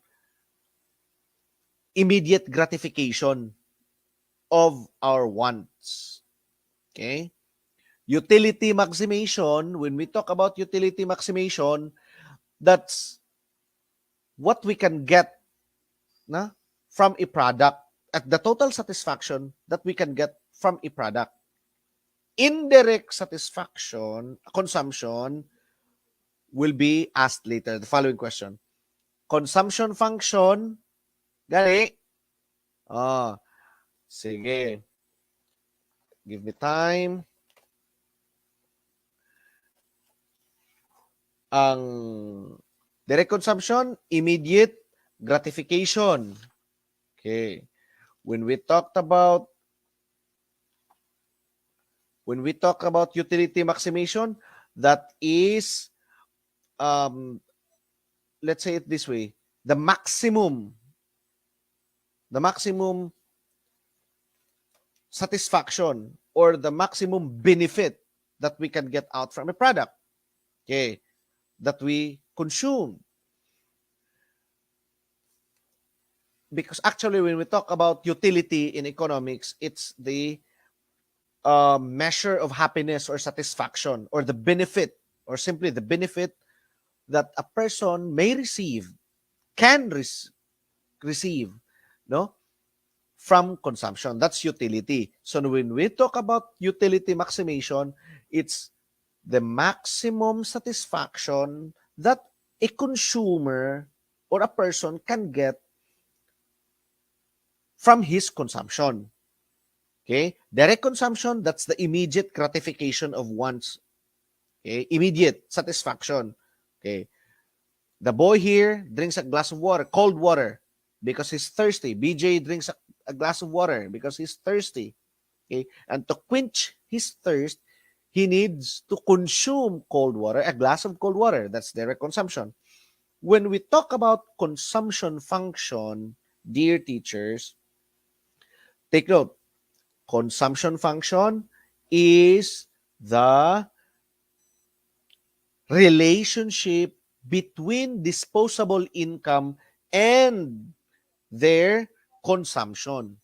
immediate gratification of our wants. Okay? Utility maximization, when we talk about utility maximization, that's what we can get na, from a product at the total satisfaction that we can get from a product. Indirect satisfaction, consumption, will be asked later. The following question. consumption function, gali. Oh, sige. Give me time. Ang direct consumption, immediate gratification. Okay. When we talk about utility maximization, that is, let's say it this way, the maximum satisfaction or the maximum benefit that we can get out from a product, okay, that we consume. Because actually, when we talk about utility in economics, it's the measure of happiness or satisfaction, or the benefit, or simply the benefit that a person may receive, can receive, no, from consumption. That's utility. So when we talk about utility maximization, it's the maximum satisfaction that a consumer or a person can get from his consumption. Okay? Direct consumption, that's the immediate gratification of one's, okay, immediate satisfaction. Okay? The boy here drinks a glass of water, cold water, because he's thirsty. BJ drinks a glass of water because he's thirsty. Okay? And to quench his thirst, he needs to consume cold water, a glass of cold water. That's direct consumption. When we talk about consumption function, dear teachers, take note, consumption function is the relationship between disposable income and their consumption.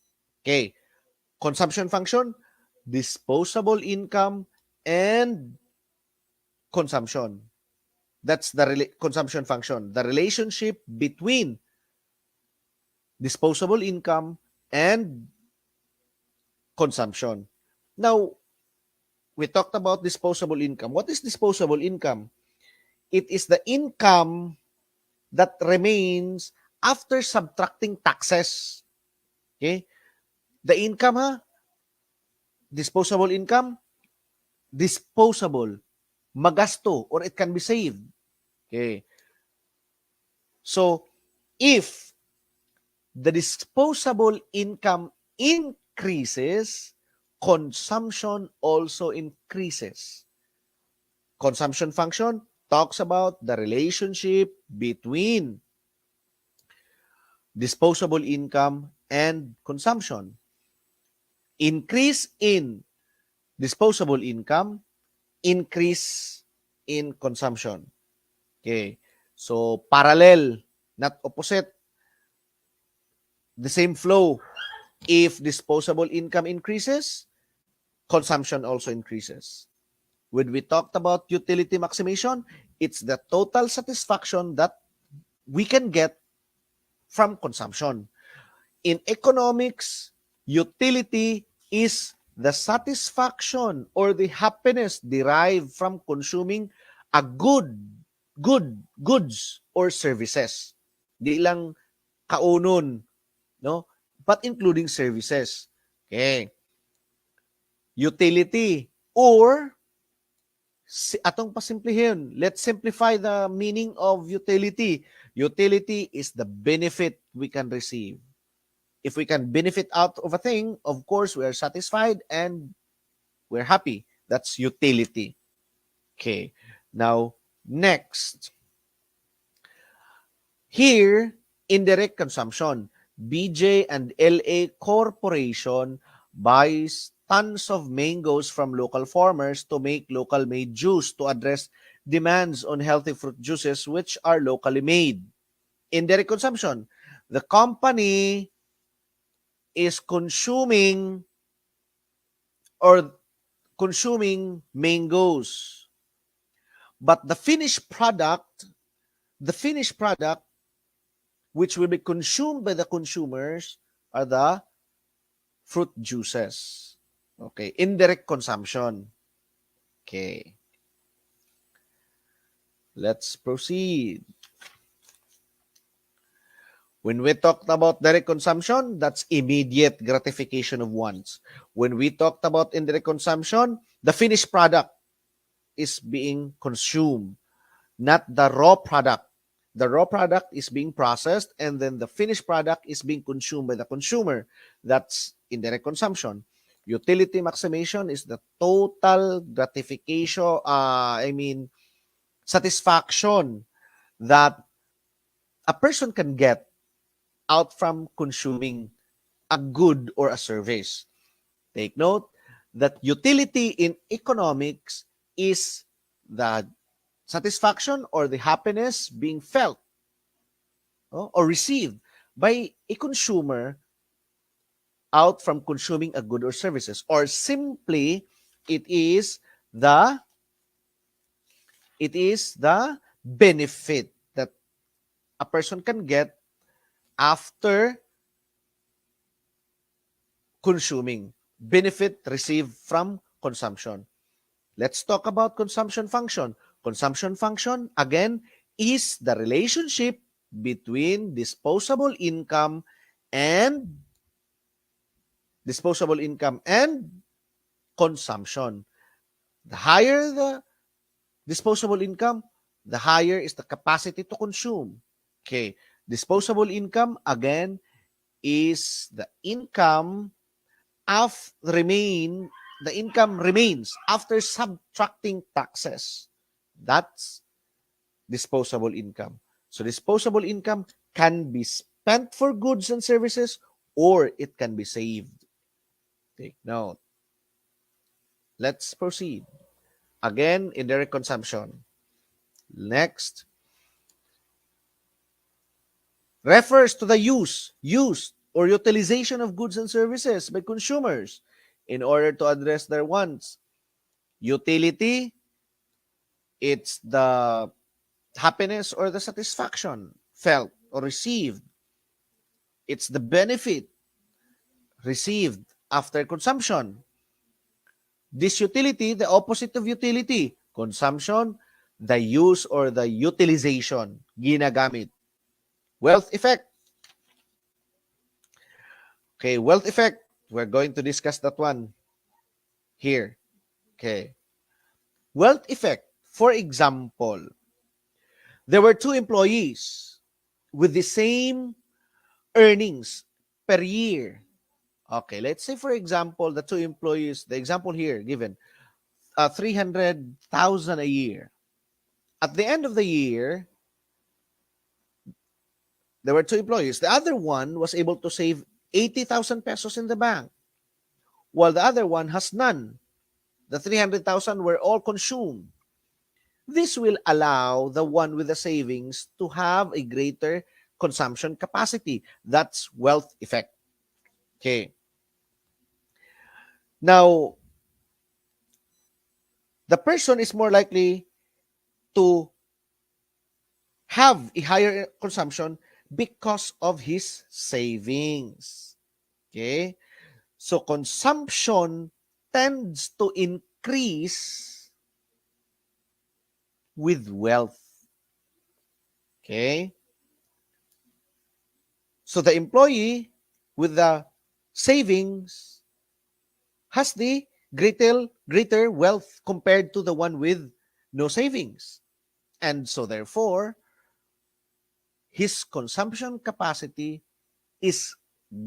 Okay. Consumption function, disposable income, and consumption. That's the consumption function. The relationship between disposable income and consumption. Now, we talked about disposable income. What is disposable income? It is the income that remains after subtracting taxes. Okay? The income, disposable income, disposable, magasto, or it can be saved. Okay? So, if the disposable income increases, consumption also increases. Consumption function talks about the relationship between disposable income and consumption. Increase in disposable income, increase in consumption. Okay. So, parallel, not opposite. The same flow. If disposable income increases, consumption also increases. When we talked about utility maximization, it's the total satisfaction that we can get from consumption. In economics, utility is the satisfaction or the happiness derived from consuming a goods or services. Di lang kaunon, no? But including services. Okay. Utility or atong pasimplihin. Let's simplify the meaning of utility. Utility is the benefit we can receive. If we can benefit out of a thing, of course, we are satisfied and we're happy. That's utility. Okay. Now, next. Here, indirect consumption. BJ and LA Corporation buys tons of mangoes from local farmers to make local-made juice to address demands on healthy fruit juices which are locally made. Indirect consumption. The company is consuming mangoes. But the finished product which will be consumed by the consumers are the fruit juices. Okay, indirect consumption. Okay. Let's proceed. When we talked about direct consumption, that's immediate gratification of wants. When we talked about indirect consumption, the finished product is being consumed, not the raw product. The raw product is being processed and then the finished product is being consumed by the consumer. That's indirect consumption. Utility maximization is the total gratification, satisfaction that a person can get out from consuming a good or a service. Take note that utility in economics is the satisfaction or the happiness being felt or received by a consumer out from consuming a good or services, or simply it is the benefit that a person can get after consuming, benefit received from consumption. Let's talk about consumption function. Consumption function, again, is the relationship between disposable income and consumption. The higher the disposable income, the higher is the capacity to consume. Okay. Disposable income, again, is the income the income remains after subtracting taxes. That's disposable income. So disposable income can be spent for goods and services or it can be saved. Take note. Let's proceed. Again, indirect consumption. Next, refers to the use or utilization of goods and services by consumers in order to address their wants. Utility, it's the happiness or the satisfaction felt or received. It's the benefit received after consumption. Disutility, the opposite of utility. Consumption, the use or the utilization, ginagamit. Wealth effect. Okay, wealth effect. We're going to discuss that one here. Okay. Wealth effect. For example, there were two employees with the same earnings per year. Okay, let's say, for example, the two employees, the example here given, 300,000 a year. At the end of the year, there were two employees. The other one was able to save 80,000 pesos in the bank, while the other one has none. The 300,000 were all consumed. This will allow the one with the savings to have a greater consumption capacity. That's wealth effect. Okay. Now, the person is more likely to have a higher consumption because of his savings. Okay? So, consumption tends to increase with wealth. Okay? So, the employee with the savings has the greater wealth compared to the one with no savings. And so, therefore, his consumption capacity is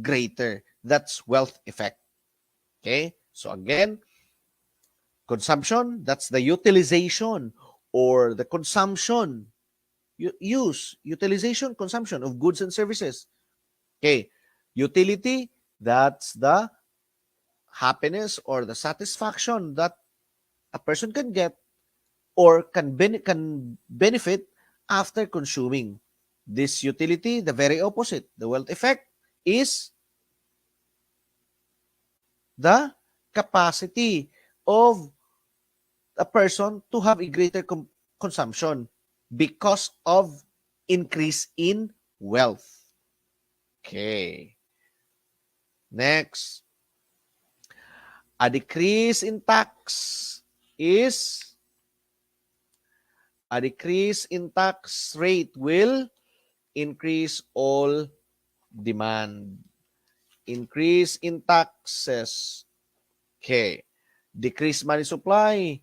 greater. That's wealth effect. Okay? So again, consumption, that's the utilization or the consumption, utilization, consumption of goods and services. Okay? Utility, that's the happiness or the satisfaction that a person can get or can benefit after consuming. This utility, the very opposite, the wealth effect, is the capacity of a person to have a greater consumption because of increase in wealth. Okay. Next. A decrease in tax rate will increase all demand. Increase in taxes. Okay. Decrease money supply.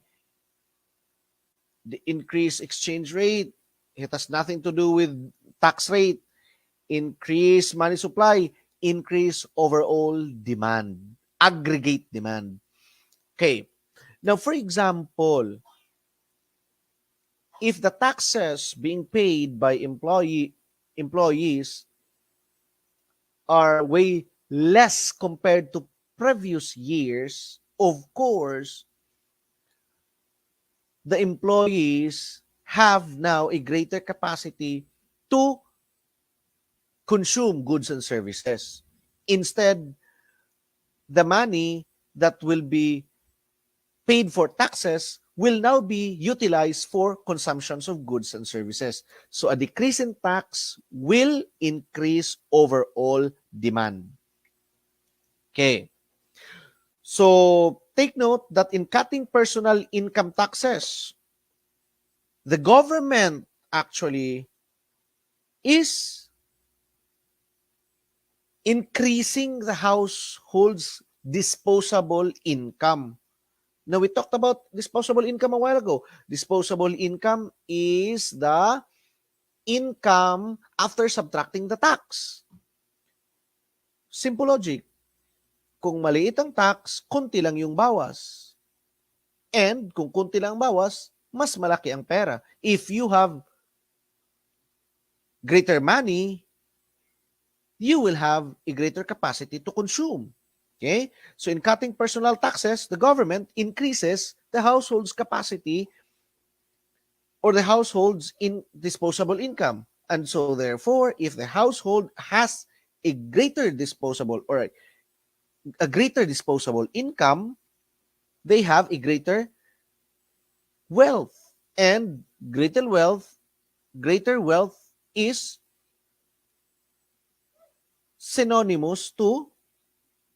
The increase exchange rate. It has nothing to do with tax rate. Increase money supply. Increase overall demand. Aggregate demand. Okay. Now, for example, if the taxes being paid by employees are way less compared to previous years, of course, the employees have now a greater capacity to consume goods and services. Instead, the money that will be paid for taxes will now be utilized for consumptions of goods and services. So a decrease in tax will increase overall demand. Okay. So take note that in cutting personal income taxes, the government actually is increasing the household's disposable income. Now, we talked about disposable income a while ago. Disposable income is the income after subtracting the tax. Simple logic. Kung maliit ang tax, konti lang yung bawas. And kung konti lang bawas, mas malaki ang pera. If you have greater money, you will have a greater capacity to consume. Okay? So in cutting personal taxes, the government increases the household's capacity or the household's disposable income. And so therefore, if the household has a greater disposable or a greater disposable income, they have a greater wealth. And greater wealth is synonymous to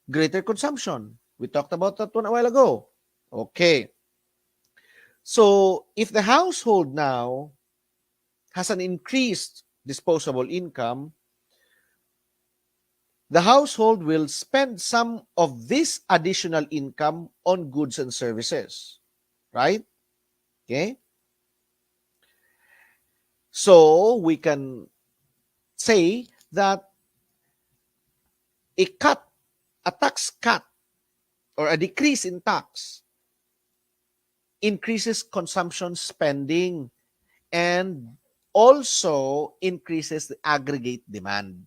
greater consumption. We talked about that one a while ago. Okay. So, if the household now has an increased disposable income, the household will spend some of this additional income on goods and services. Right? Okay? So, we can say that a tax cut, or a decrease in tax increases consumption spending and also increases the aggregate demand.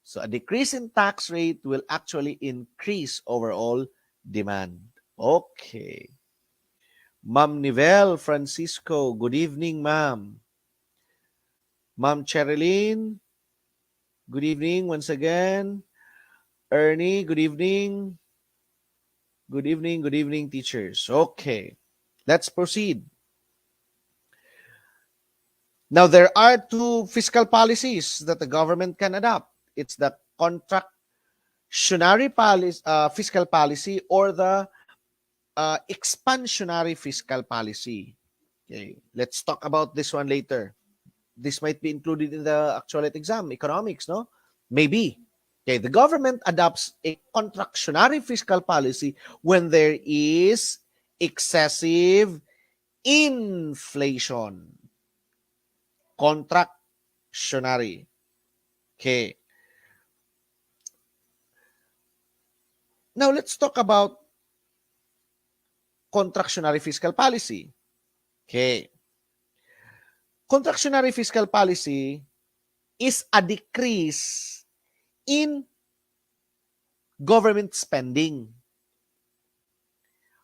So a decrease in tax rate will actually increase overall demand. Okay. Ma'am Nivel Francisco, good evening, ma'am. Ma'am Cherilyn, good evening once again. Ernie, good evening. Good evening, teachers. Okay, let's proceed. Now, there are two fiscal policies that the government can adopt. It's the contractionary fiscal policy or the expansionary fiscal policy. Okay, let's talk about this one later. This might be included in the actual exam, economics, no? Maybe. Okay, the government adopts a contractionary fiscal policy when there is excessive inflation. Contractionary. Okay. Now, let's talk about contractionary fiscal policy. Okay. Contractionary fiscal policy is a decrease in government spending,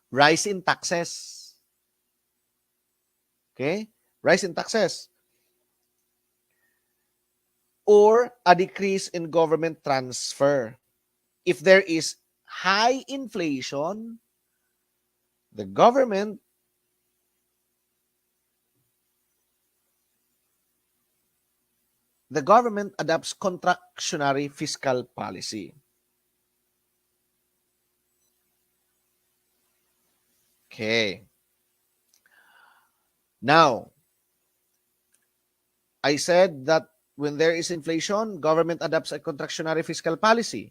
rise in taxes. Okay? Rise in taxes. Or a decrease in government transfer. If there is high inflation, the government adopts contractionary fiscal policy. Okay. Now, I said that when there is inflation, government adopts a contractionary fiscal policy.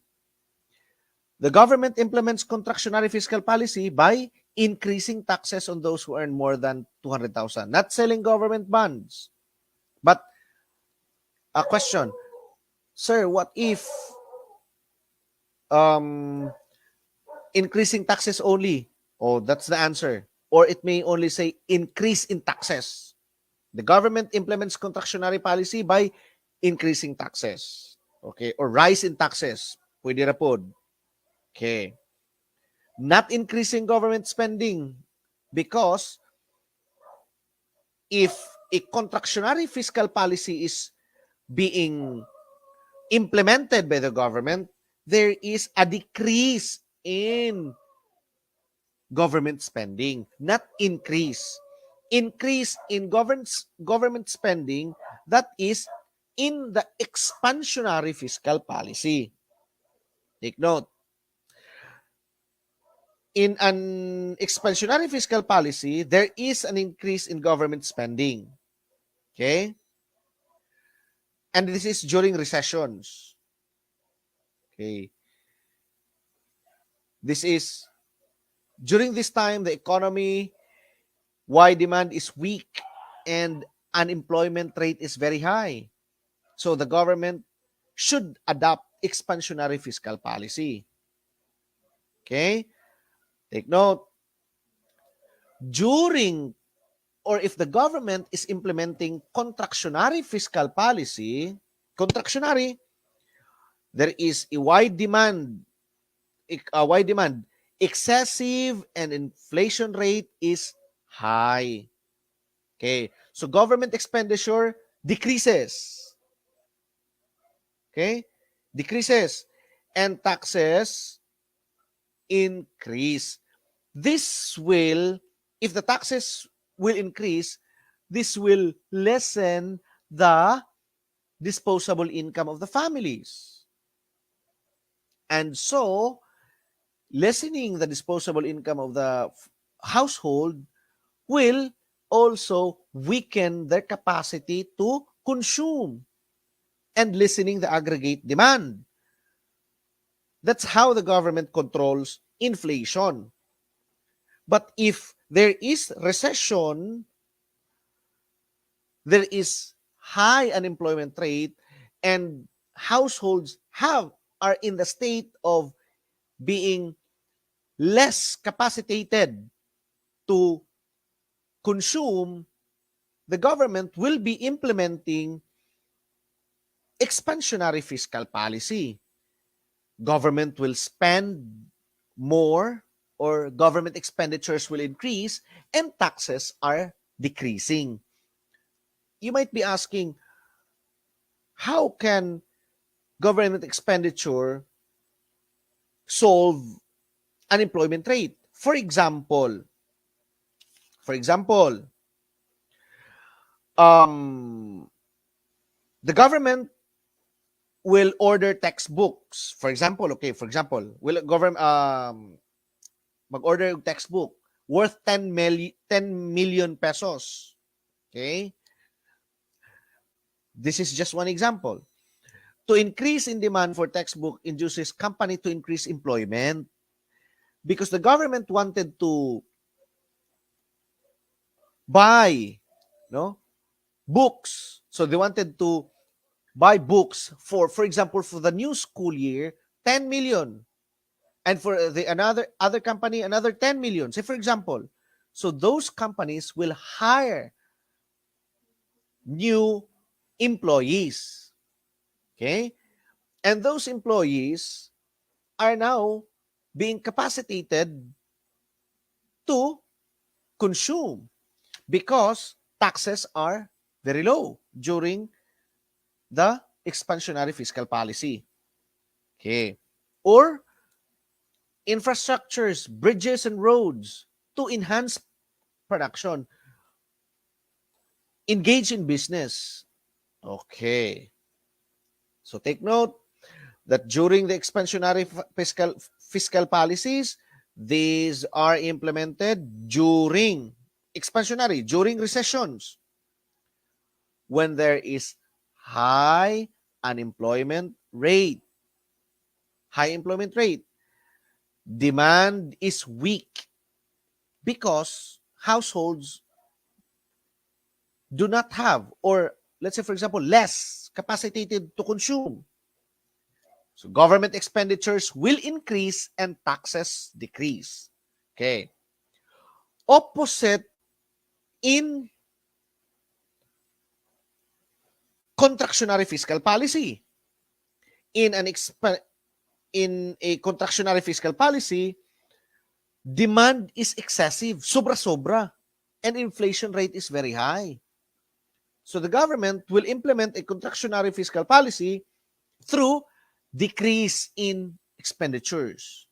The government implements contractionary fiscal policy by increasing taxes on those who earn more than 200,000, not selling government bonds. But a question, sir, what if um, increasing taxes only? Oh, that's the answer. Or it may only say increase in taxes. The government implements contractionary policy by increasing taxes. Okay? Or rise in taxes. Pwede ra pod. Okay. Not increasing government spending because if a contractionary fiscal policy is being implemented by the government, there is a decrease in government spending, not increase. Increase in government spending, that is in the expansionary fiscal policy. Take note. In an expansionary fiscal policy, there is an increase in government spending. Okay? And this is during recessions. Okay? This is, during this time, the economy, why demand is weak and unemployment rate is very high. So the government should adopt expansionary fiscal policy. Okay? Take note. During, or if the government is implementing contractionary fiscal policy, contractionary, there is a wide demand, excessive, and inflation rate is high. Okay, so government expenditure decreases. Okay, decreases, and taxes increase. This will, if the taxes will increase, this will lessen the disposable income of the families. And so, lessening the disposable income of the household will also weaken their capacity to consume and lessening the aggregate demand. That's how the government controls inflation. But if there is recession, there is high unemployment rate, and households are in the state of being less capacitated to consume, the government will be implementing expansionary fiscal policy. Government will spend more, or government expenditures will increase, and taxes are decreasing. You might be asking, how can government expenditure solve unemployment rate? For example, the government will order textbooks. For example, will government mag-order ng textbook worth 10 million pesos. Okay? This is just one example. To increase in demand for textbook induces company to increase employment, because the government wanted to buy books. So they wanted to buy books for example, for the new school year, 10 million. And for the other company, another 10 million. Say for example, so those companies will hire new employees. Okay? And those employees are now being capacitated to consume because taxes are very low during the expansionary fiscal policy. Okay. Or infrastructures, bridges and roads to enhance production. Engage in business. Okay. So take note that during the expansionary fiscal policies, these are implemented during recessions, when there is high unemployment rate. High employment rate. Demand is weak because households do not have, or let's say, for example, less capacitated to consume. So government expenditures will increase and taxes decrease. Okay. Opposite in contractionary fiscal policy. In a contractionary fiscal policy, demand is excessive, sobra-sobra, and inflation rate is very high. So the government will implement a contractionary fiscal policy through decrease in expenditures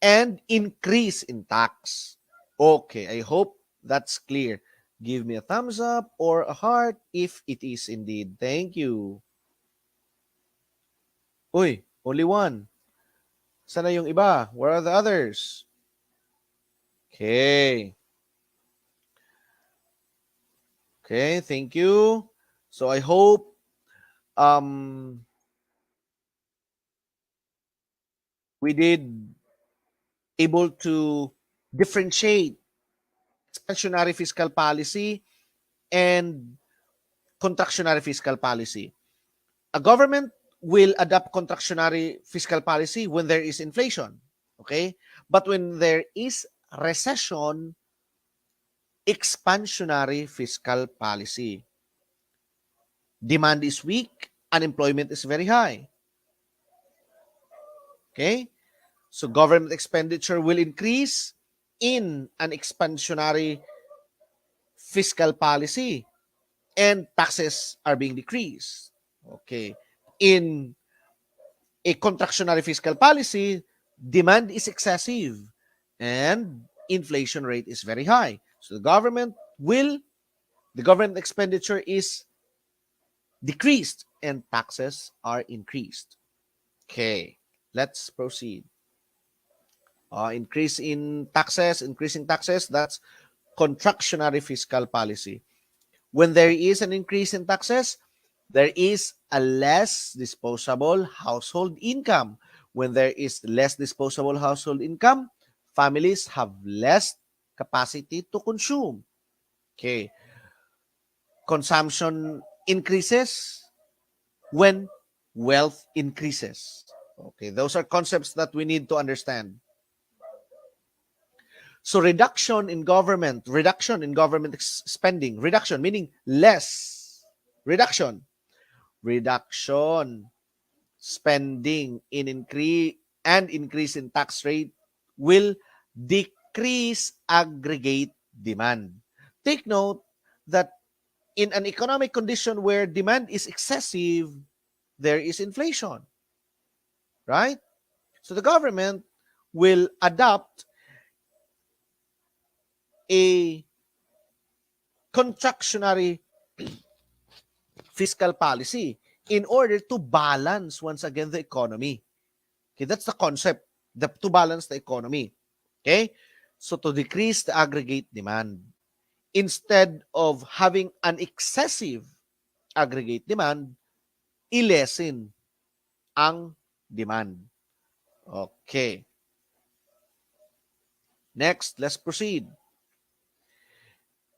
and increase in tax. Okay, I hope that's clear. Give me a thumbs up or a heart if it is indeed. Thank you. Uy, only one. Sana yung iba? Where are the others? Okay. Okay, thank you. So I hope um we did able to differentiate expansionary fiscal policy and contractionary fiscal policy. A government will adopt contractionary fiscal policy when there is inflation, okay? But when there is recession, expansionary fiscal policy. Demand is weak, unemployment is very high. Okay? So government expenditure will increase in an expansionary fiscal policy and taxes are being decreased. Okay. In a contractionary fiscal policy, demand is excessive and inflation rate is very high. So the government expenditure is decreased and taxes are increased. Okay, let's proceed. Increasing taxes, that's contractionary fiscal policy. When there is an increase in taxes, there is a less disposable household income. When there is less disposable household income, families have less capacity to consume. Okay. Consumption increases when wealth increases. Okay, those are concepts that we need to understand. So reduction in government spending, reduction meaning less, reduction spending in increase in tax rate will decrease aggregate demand. Take note that in an economic condition where demand is excessive, there is inflation, right? So the government will adopt a contractionary fiscal policy in order to balance once again the economy. Okay, that's the concept, to balance the economy. Okay, so to decrease the aggregate demand, instead of having an excessive aggregate demand, i-lessen ang demand. Okay. Next, let's proceed.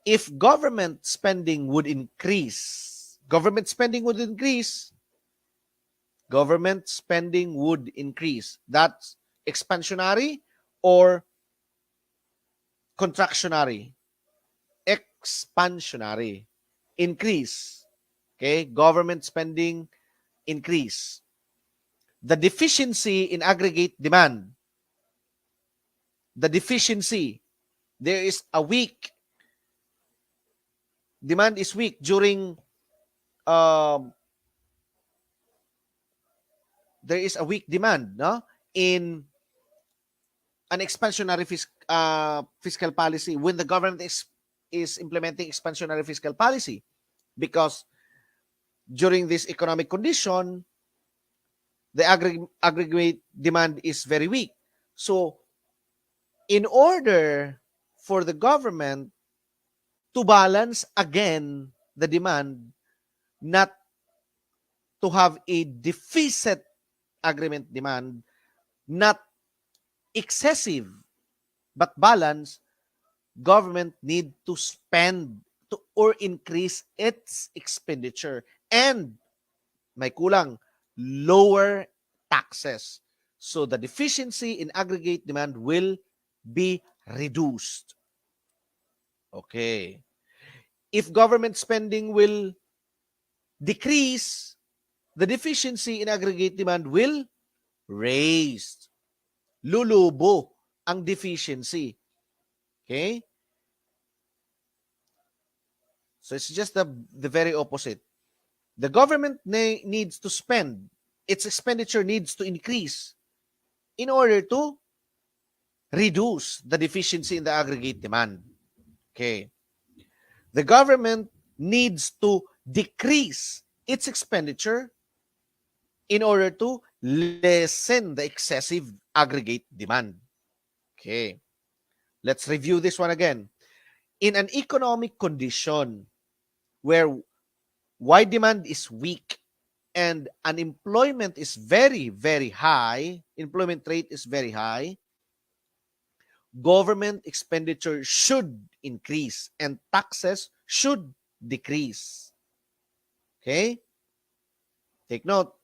If government spending would increase, government spending would increase. That's expansionary or contractionary? Expansionary. Increase. Okay, government spending increase. The deficiency in aggregate demand. There is a weak demand is weak during there is a weak demand, no, in an expansionary fiscal policy when the government is implementing expansionary fiscal policy, because during this economic condition the aggregate demand is very weak. So in order for the government to balance again the demand, not to have a deficit agreement demand, not excessive but balanced, government need to spend to or increase its expenditure and may kulang lower taxes. So the deficiency in aggregate demand will be reduced. Okay. If government spending will decrease, the deficiency in aggregate demand will raise. Lulubo ang deficiency. Okay? So it's just the very opposite. The government needs to spend. Its expenditure needs to increase in order to reduce the deficiency in the aggregate demand. Okay. The government needs to decrease its expenditure in order to lessen the excessive aggregate demand. Okay. Let's review this one again. In an economic condition where wide demand is weak and unemployment is very, very high, employment rate is very high, government expenditure should increase and taxes should decrease. Okay? Take note.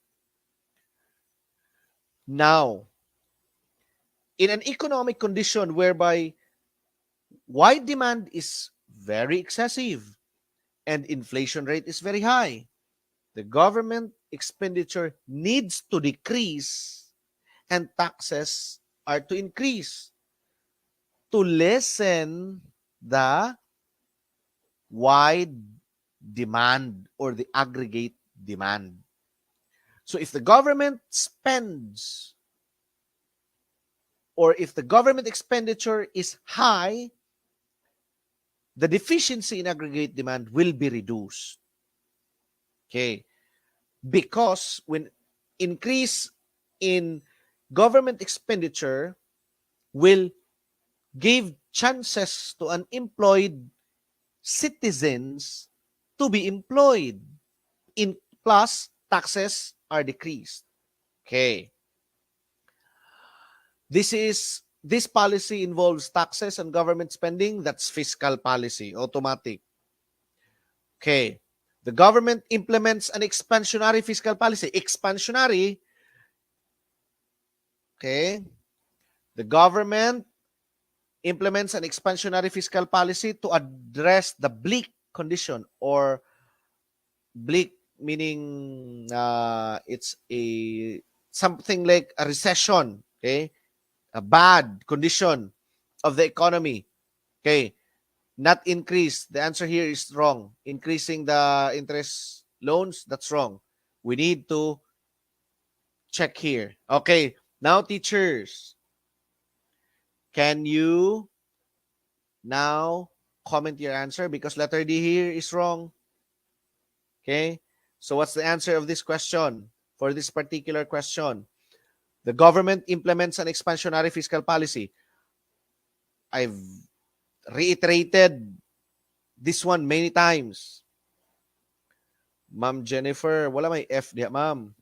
Now, in an economic condition whereby wide demand is very excessive and inflation rate is very high, the government expenditure needs to decrease and taxes are to increase to lessen the wide demand or the aggregate demand. So if the government spends or if the government expenditure is high, the deficiency in aggregate demand will be reduced. Okay. Because when increase in government expenditure will give chances to unemployed citizens to be employed. In plus, taxes are decreased. Okay. This policy involves taxes and government spending. That's fiscal policy, automatic. Okay. The government implements an expansionary fiscal policy. Expansionary, okay. The government implements an expansionary fiscal policy to address the bleak condition, or bleak meaning it's a something like a recession, okay, a bad condition of the economy. Okay, not increase. The answer here is wrong. Increasing the interest loans, that's wrong. We need to check here. Okay, now teachers, can you now comment your answer because letter D here is wrong. Okay, so what's the answer of this question for this particular question? The government implements an expansionary fiscal policy. I've reiterated this one many times. Ma'am Jennifer, wala may F diya, ma'am.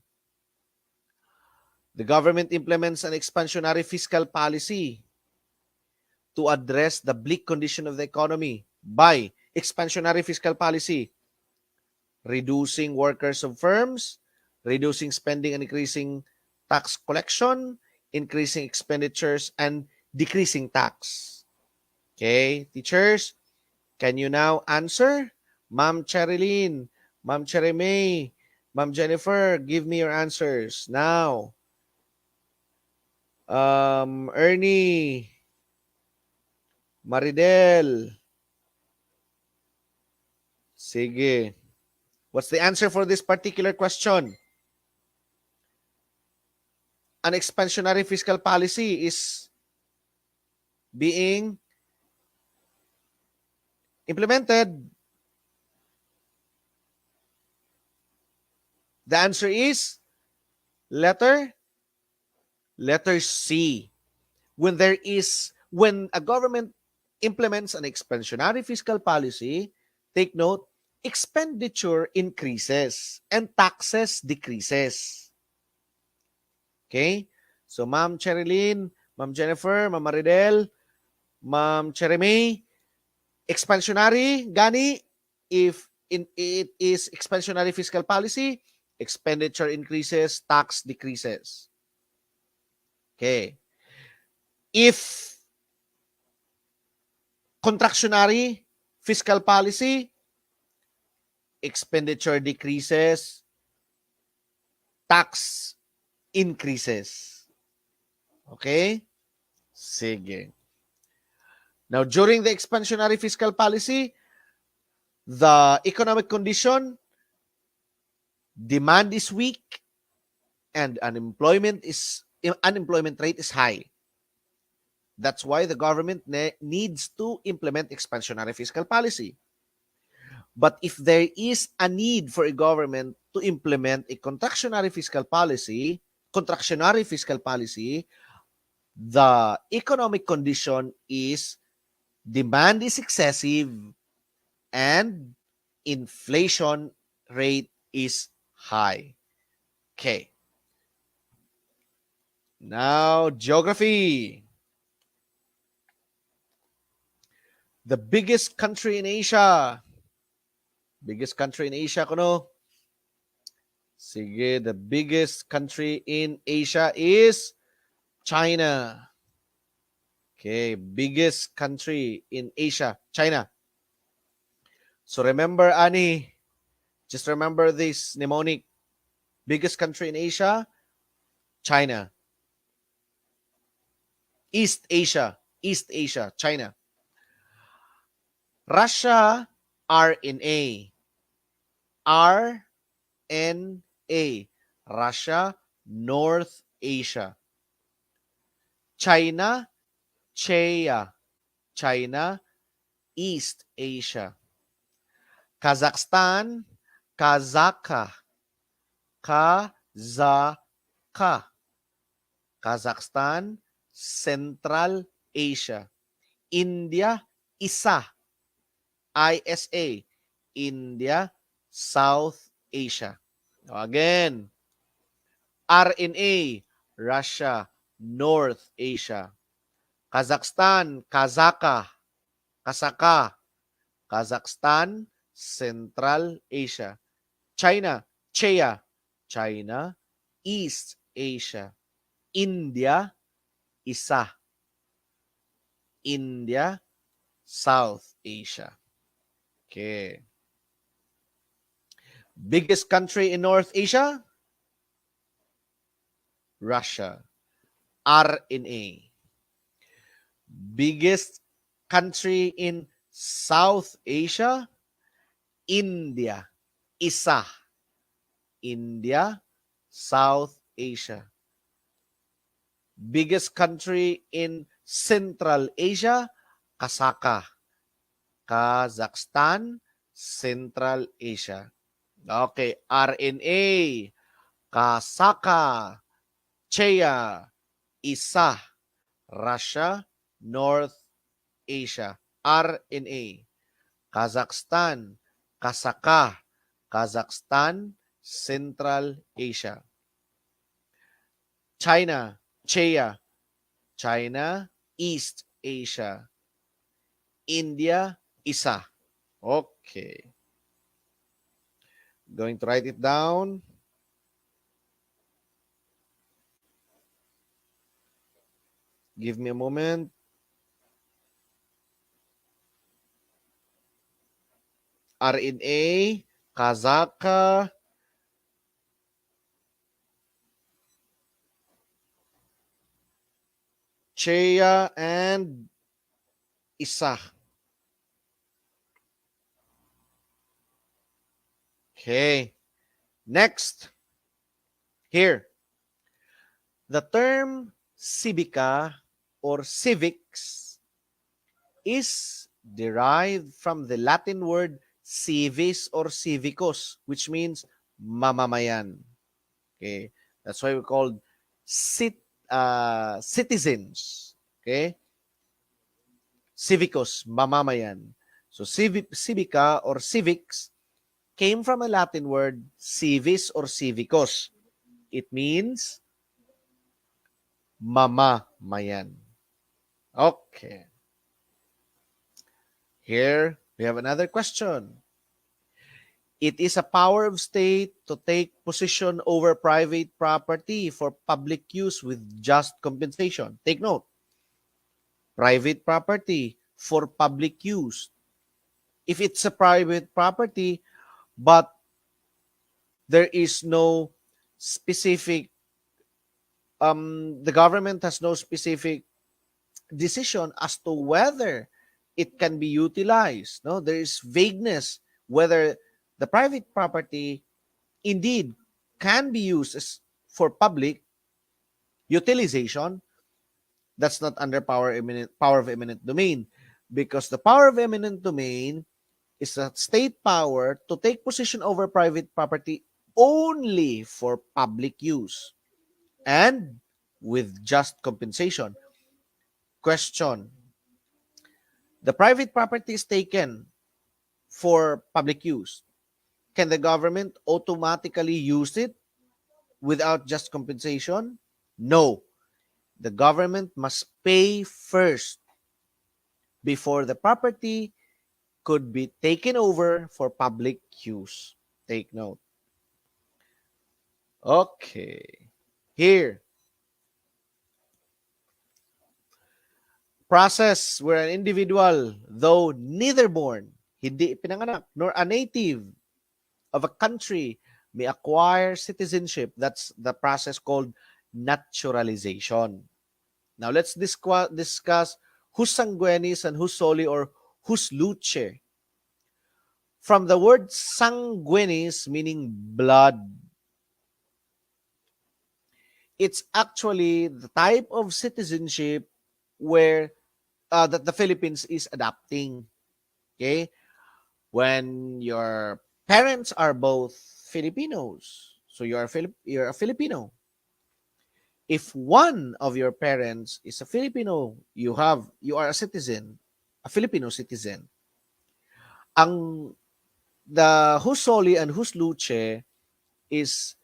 The government implements an expansionary fiscal policy to address the bleak condition of the economy by expansionary fiscal policy, reducing workers of firms, reducing spending and increasing tax collection, increasing expenditures, and decreasing tax. Okay, teachers, can you now answer? Ma'am Cherilyn, Ma'am Cheremay, Ma'am Jennifer, give me your answers now. Ernie, Maridel. Sige. What's the answer for this particular question? An expansionary fiscal policy is being implemented. The answer is letter C. When a government implements an expansionary fiscal policy, take note, expenditure increases and taxes decreases. Okay? So, Ma'am Cherilyn, Ma'am Jennifer, Ma'am Maridel, Ma'am Cheremy, expansionary, gani, if it is expansionary fiscal policy, expenditure increases, tax decreases. Okay. If contractionary fiscal policy, expenditure decreases, tax increases. Okay? Sige. Now, during the expansionary fiscal policy, the economic condition, demand is weak, and unemployment rate is high. That's why the government needs to implement expansionary fiscal policy. But if there is a need for a government to implement a contractionary fiscal policy, the economic condition is demand is excessive and inflation rate is high. Okay. Now, geography. The biggest country in Asia. Biggest country in Asia, kuno. Sige, the biggest country in Asia is China. Okay, biggest country in Asia, China. So remember, Ani, just remember this mnemonic. Biggest country in Asia, China. East Asia, China. Russia, RNA. RNA. Russia, North Asia. China, CHEA. China, East Asia. Kazakhstan, Kazakha. Kazakhstan, Central Asia. India, ISA. India, South Asia. Again, RNA, Russia, North Asia. Kazakhstan, Kazakhstan, Central Asia. China, CHEA. China, East Asia. India, ISA. India, South Asia. Okay. Biggest country in North Asia? Russia. RNA. Biggest country in South Asia? India. ISA. India, South Asia. Biggest country in Central Asia? Kazakhstan, Central Asia. Okay, RNA, Kazakhstan, CHEA, ISA, Russia, North Asia. RNA, Kazakhstan, Kazakhstan, Central Asia. China, CHEA, China, East Asia. India, ISA. Okay. Going to write it down. Give me a moment. RNA, Kazakhstan, CHEA, and ISA. Okay. Next. Here. The term civica or civics is derived from the Latin word civis or civicus, which means mamamayan. Okay. That's why we called citizens. Okay. Civicus, mamamayan. So civica or civics came from a Latin word, civis or civicus. It means mamamayan. Okay. Here we have another question. It is a power of state to take possession over private property for public use with just compensation. Take note, private property for public use. If it's a private property, but there is no specific, the government has no specific decision as to whether it can be utilized. No, there is vagueness whether the private property indeed can be used as for public utilization. That's not under power of eminent domain, because the power of eminent domain is a state power to take possession over private property only for public use and with just compensation. Question: the private property is taken for public use. Can the government automatically use it without just compensation? No. The government must pay first before the property could be taken over for public use. Take note. Okay. Here, process where an individual, though neither born, hindi pinanganak, nor a native of a country, may acquire citizenship. That's the process called naturalization. Now, let's discuss hus sanguinis and hus soli or hus luce. From the word sanguinis, meaning blood, it's actually the type of citizenship where that the Philippines is adopting. Okay, when your parents are both Filipinos, so you're a Filipino. If one of your parents is a Filipino, you are a citizen, a Filipino citizen. Ang the hus soli and hus luce is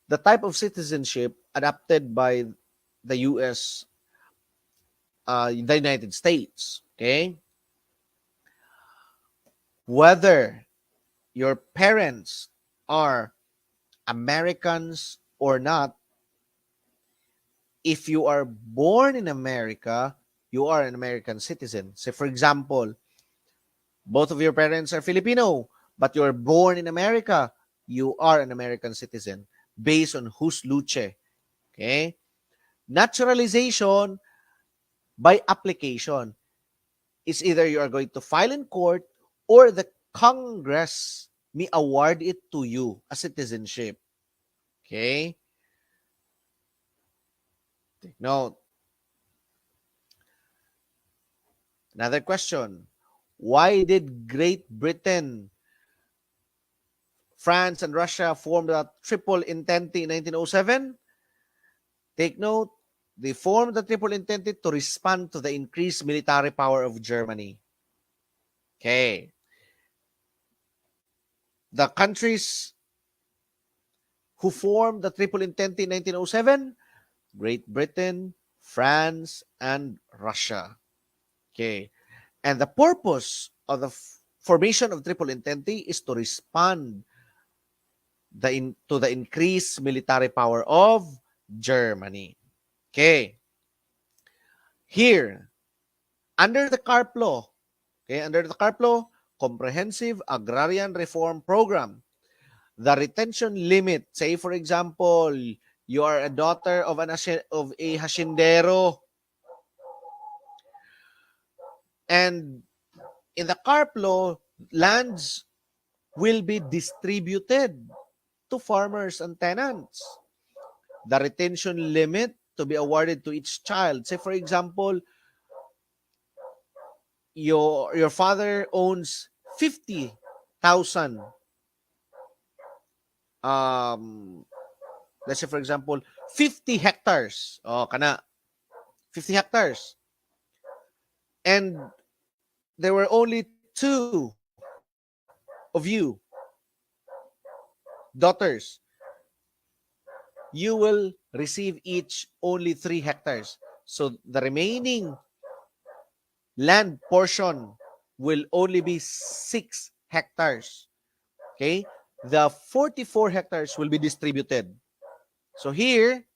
the type of citizenship adopted by the US, the United States. Okay, whether your parents are Americans or not, if you are born in America, you are an American citizen. Say, for example, both of your parents are Filipino, but you're born in America, you are an American citizen based on hus luce. Okay? Naturalization by application is either you are going to file in court or the Congress may award it to you as citizenship. Okay? Take note. Another question. Why did Great Britain, France, and Russia form the Triple Entente in 1907? Take note, they formed the Triple Entente to respond to the increased military power of Germany. Okay. The countries who formed the Triple Entente in 1907, Great Britain, France, and Russia. Okay. And the purpose of the formation of Triple Entente is to respond to the increased military power of Germany. Okay. Here, under the CARP law, Comprehensive Agrarian Reform Program, the retention limit, say for example, you are a daughter of a hashindero, and in the CARP law, lands will be distributed to farmers and tenants. The retention limit to be awarded to each child. Say, for example, your father owns 50,000. Let's say, for example, 50 hectares. Oh, kana. 50 hectares. And there were only two of you. daughters, you will receive each only 3 hectares. So the remaining land portion will only be 6 hectares. Okay? The 44 hectares will be distributed. So here,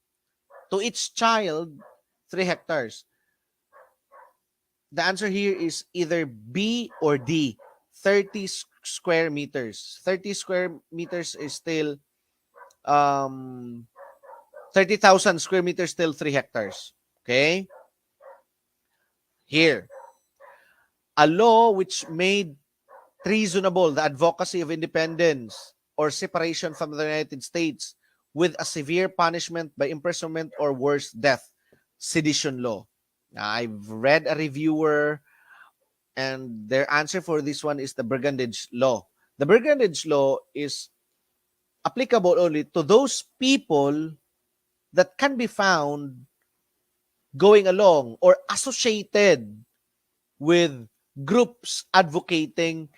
to each child, 3 hectares. The answer here is either B or D, 30 square meters. 30 square meters is still 30,000 square meters, still 3 hectares. Okay? Here, a law which made treasonable the advocacy of independence or separation from the United States with a severe punishment by imprisonment or worse, death. Sedition law. Now, I've read a reviewer, and their answer for this one is the brigandage law. The brigandage law is applicable only to those people that can be found going along or associated with groups advocating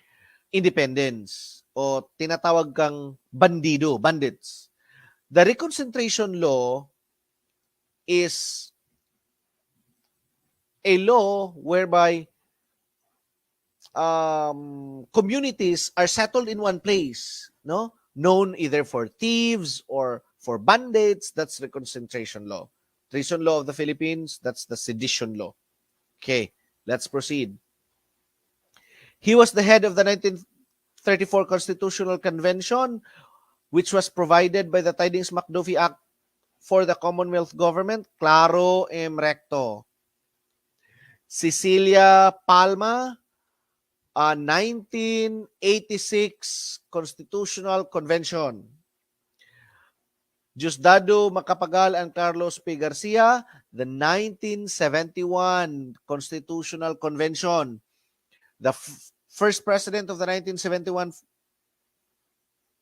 independence o tinatawag kang bandido, bandits. The reconcentration law is a law whereby communities are settled in one place, no? Known either for thieves or for bandits. That's reconcentration law. Treason law of the Philippines, that's the sedition law. Okay, let's proceed. He was the head of the 1934 Constitutional Convention, which was provided by the Tidings-McDuffie Act for the Commonwealth Government. Claro em recto. Cecilia Palma, 1986 Constitutional Convention. Diosdado Macapagal and Carlos P. Garcia, the 1971 Constitutional Convention. The first president of the 1971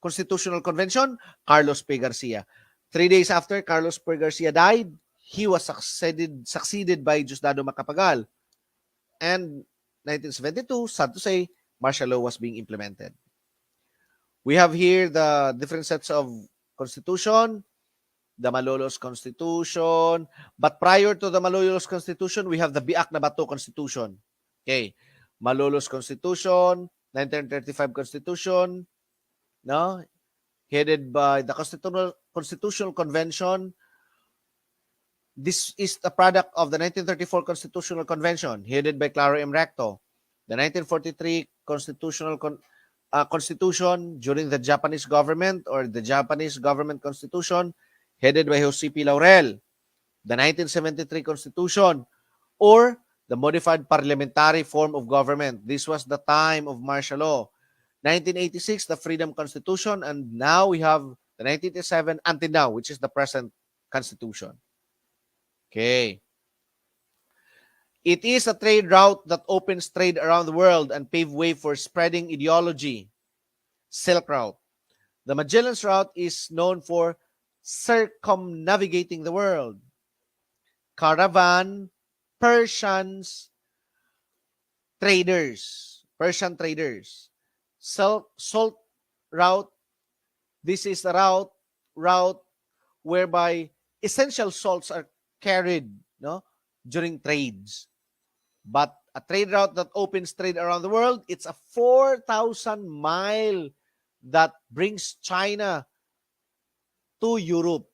Constitutional Convention, Carlos P. Garcia. 3 days after Carlos P. Garcia died, he was succeeded by Diosdado Macapagal. And 1972, sad to say, martial law was being implemented. We have here the different sets of constitution, the Malolos Constitution. But prior to the Malolos Constitution, we have the Biak na Bato Constitution. Okay. Malolos Constitution, 1935 Constitution, no? Headed by the Constitutional Convention. This is the product of the 1934 Constitutional Convention, headed by Claro M. Recto. The 1943 Constitution during the Japanese government, or the Japanese government constitution, headed by Jose P. Laurel. The 1973 Constitution, or the modified parliamentary form of government. This was the time of martial law. 1986, the Freedom Constitution, and now we have the 1987 until now, which is the present Constitution. Okay. It is a trade route that opens trade around the world and pave way for spreading ideology. Silk Route. The Magellan's Route is known for circumnavigating the world. Caravan, Persian traders. Salt route. This is a route whereby essential salts are carried, no, during trades. But a trade route that opens trade around the world, it's a 4,000 mile that brings China to Europe,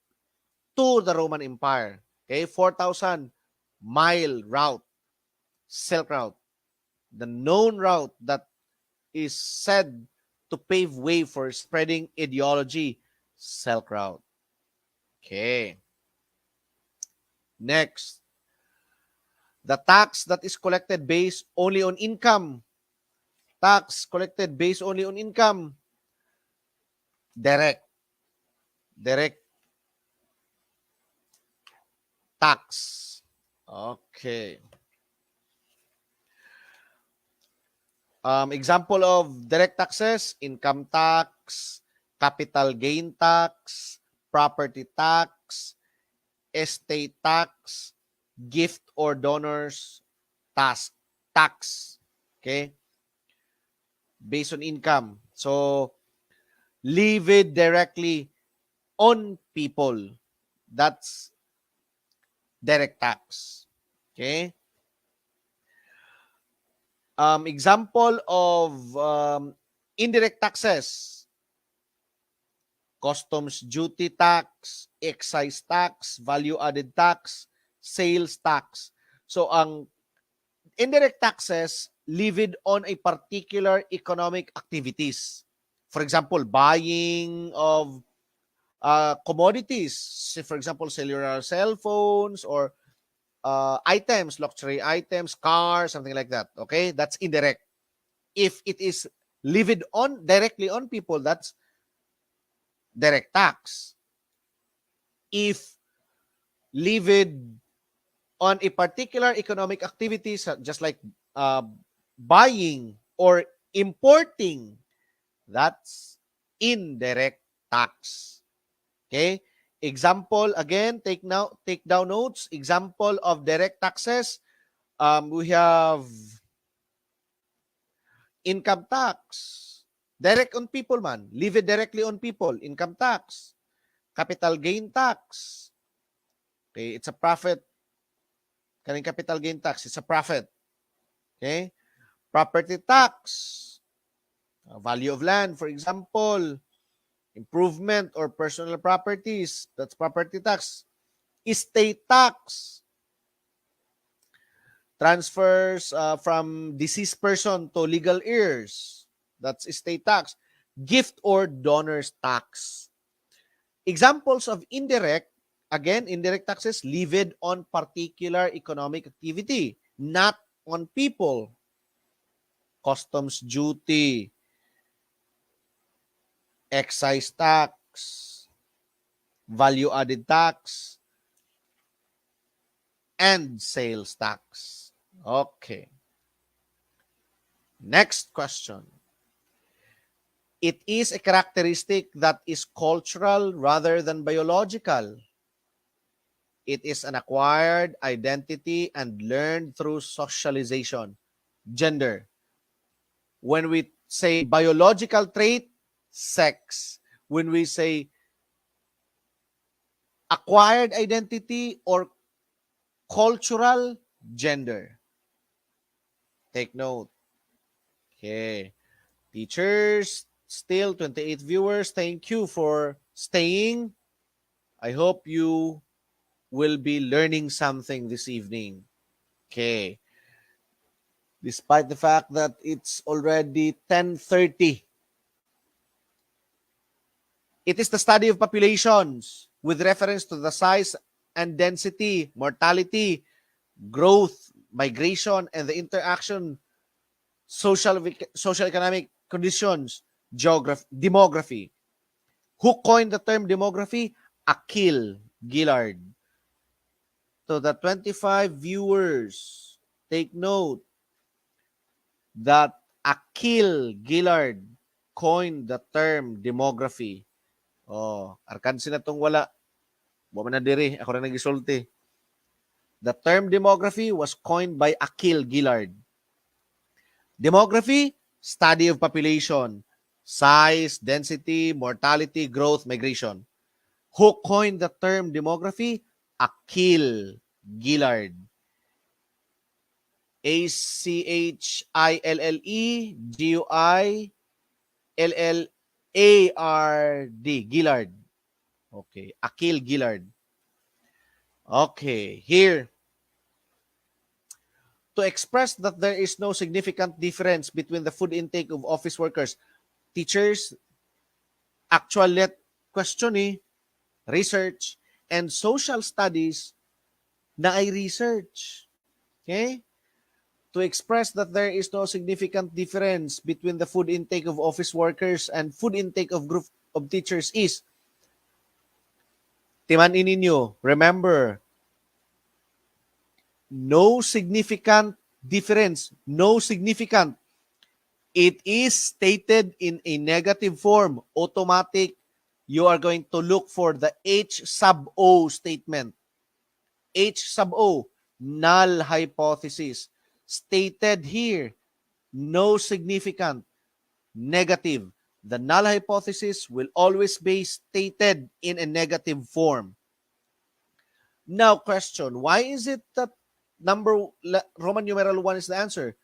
to the Roman Empire. Okay, 4,000 mile route, Silk Route. The known route that is said to pave way for spreading ideology, Silk Route. Okay. Next, the tax that is collected based only on income. Tax collected based only on income. Direct tax. Okay. Example of direct taxes: income tax, capital gain tax, property tax, estate tax, gift or donors tax. Okay? Based on income. So, levied directly on people. That's direct tax. Okay? Example of indirect taxes: customs duty tax, excise tax, value-added tax, sales tax. So, ang indirect taxes levied on a particular economic activities. For example, buying of commodities. For example, cellular cell phones or items, luxury items, cars, something like that. Okay? That's indirect. If it is levied on directly on people, that's direct tax. If levied on a particular economic activity, just like uh, buying or importing, that's indirect tax. Okay? Example, again, take down notes. Example of direct taxes, we have income tax. Direct on people man. Levied directly on people. Income tax. Capital gain tax. Okay, it's a profit. Kaning capital gain tax, it's a profit. Okay? Property tax. Value of land, for example. Improvement or personal properties, that's property tax. Estate tax. Transfers from deceased person to legal heirs, that's estate tax. Gift or donors tax. Examples of indirect, again, indirect taxes levied on particular economic activity, not on people. Customs duty, excise tax, value-added tax, and sales tax. Okay. Next question. It is a characteristic that is cultural rather than biological. It is an acquired identity and learned through socialization. Gender. When we say biological trait, sex. When we say acquired identity or cultural, gender. Take note. Okay. Teachers, still 28 viewers. Thank you for staying. I hope you will be learning something this evening. Okay. Despite the fact that it's already 10:30. It is the study of populations with reference to the size and density, mortality, growth, migration, and the interaction, social economic conditions, demography. Who coined the term demography? Akil Gillard. To the 25 viewers, take note that Akil Gillard coined the term demography. Oh, arkansi na tong wala. Buwa man na diri, ako na nagisulti. The term demography was coined by Akil Gillard. Demography, study of population, size, density, mortality, growth, migration. Who coined the term demography? Akil Gillard. Achillard. Gillard. Okay. Akil Gillard. Okay. Here. To express that there is no significant difference between the food intake of office workers, teachers, actual question research, and social studies na ay research. Okay? To express that there is no significant difference between the food intake of office workers and food intake of group of teachers is, timanin ninyo, remember, no significant difference, no significant. It is stated in a negative form, automatic. You are going to look for the H sub O statement. H sub O, null hypothesis. Stated here, no significant, negative. the null hypothesis will always be stated in a negative form. Now, question, why is it that Roman numeral 1 is the answer?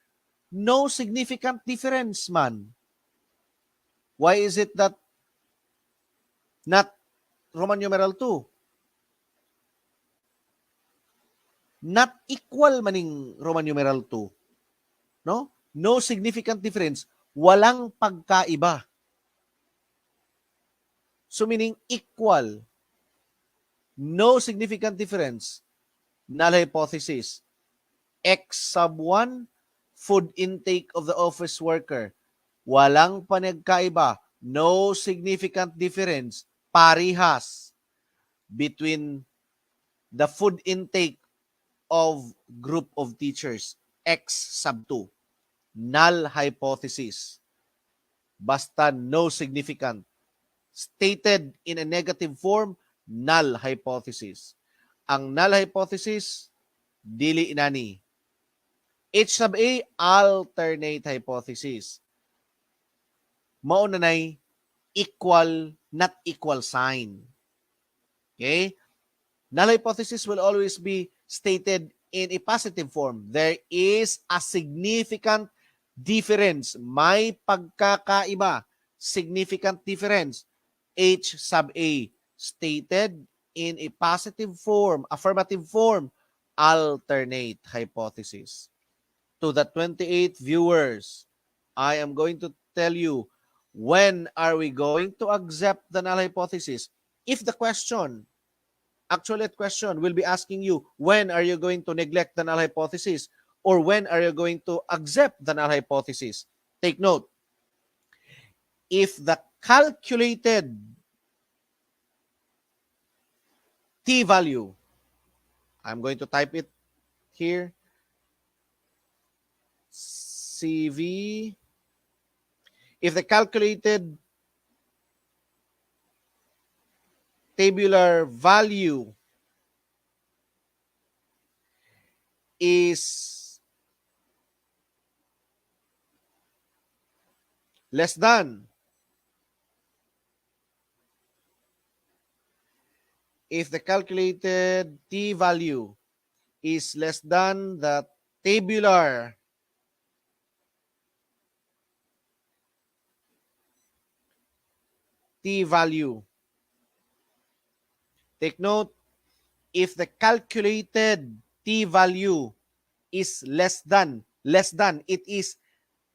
No significant difference, man. Why is it that not Roman numeral 2? Not equal maning Roman numeral 2. No? No significant difference. Walang pagkaiba. So meaning equal. No significant difference. Null hypothesis. X sub 1, food intake of the office worker. Walang panagkaiba. No significant difference. Parihas between the food intake of group of teachers. X sub 2. Null hypothesis. Basta no significant. Stated in a negative form, null hypothesis. Ang null hypothesis, dili inani. H sub A, alternate hypothesis. Maunanay, equal, not equal sign. Okay? Null hypothesis will always be stated in a positive form. There is a significant difference. May pagkakaiba. Significant difference. H sub A, stated in a positive form, affirmative form, alternate hypothesis. To the 28 viewers, I am going to tell you, when are we going to accept the null hypothesis? If the question will be asking you, when are you going to neglect the null hypothesis? Or when are you going to accept the null hypothesis? Take note. If the calculated t-value, I'm going to type it here, CV, if the calculated tabular value is less than, if the calculated t-value is less than the tabular t-value, take note, if the calculated t-value is less than, it is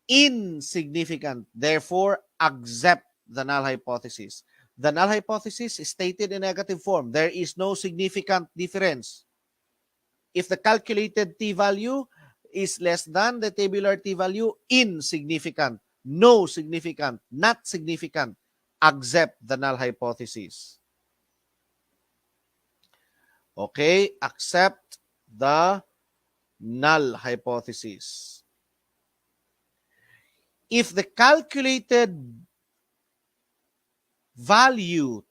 insignificant. Therefore, accept the null hypothesis. The null hypothesis is stated in negative form. There is no significant difference. If the calculated t-value is less than the tabular t-value, insignificant, no significant, not significant, accept the null hypothesis. Okay, accept the null hypothesis. If the calculated t-value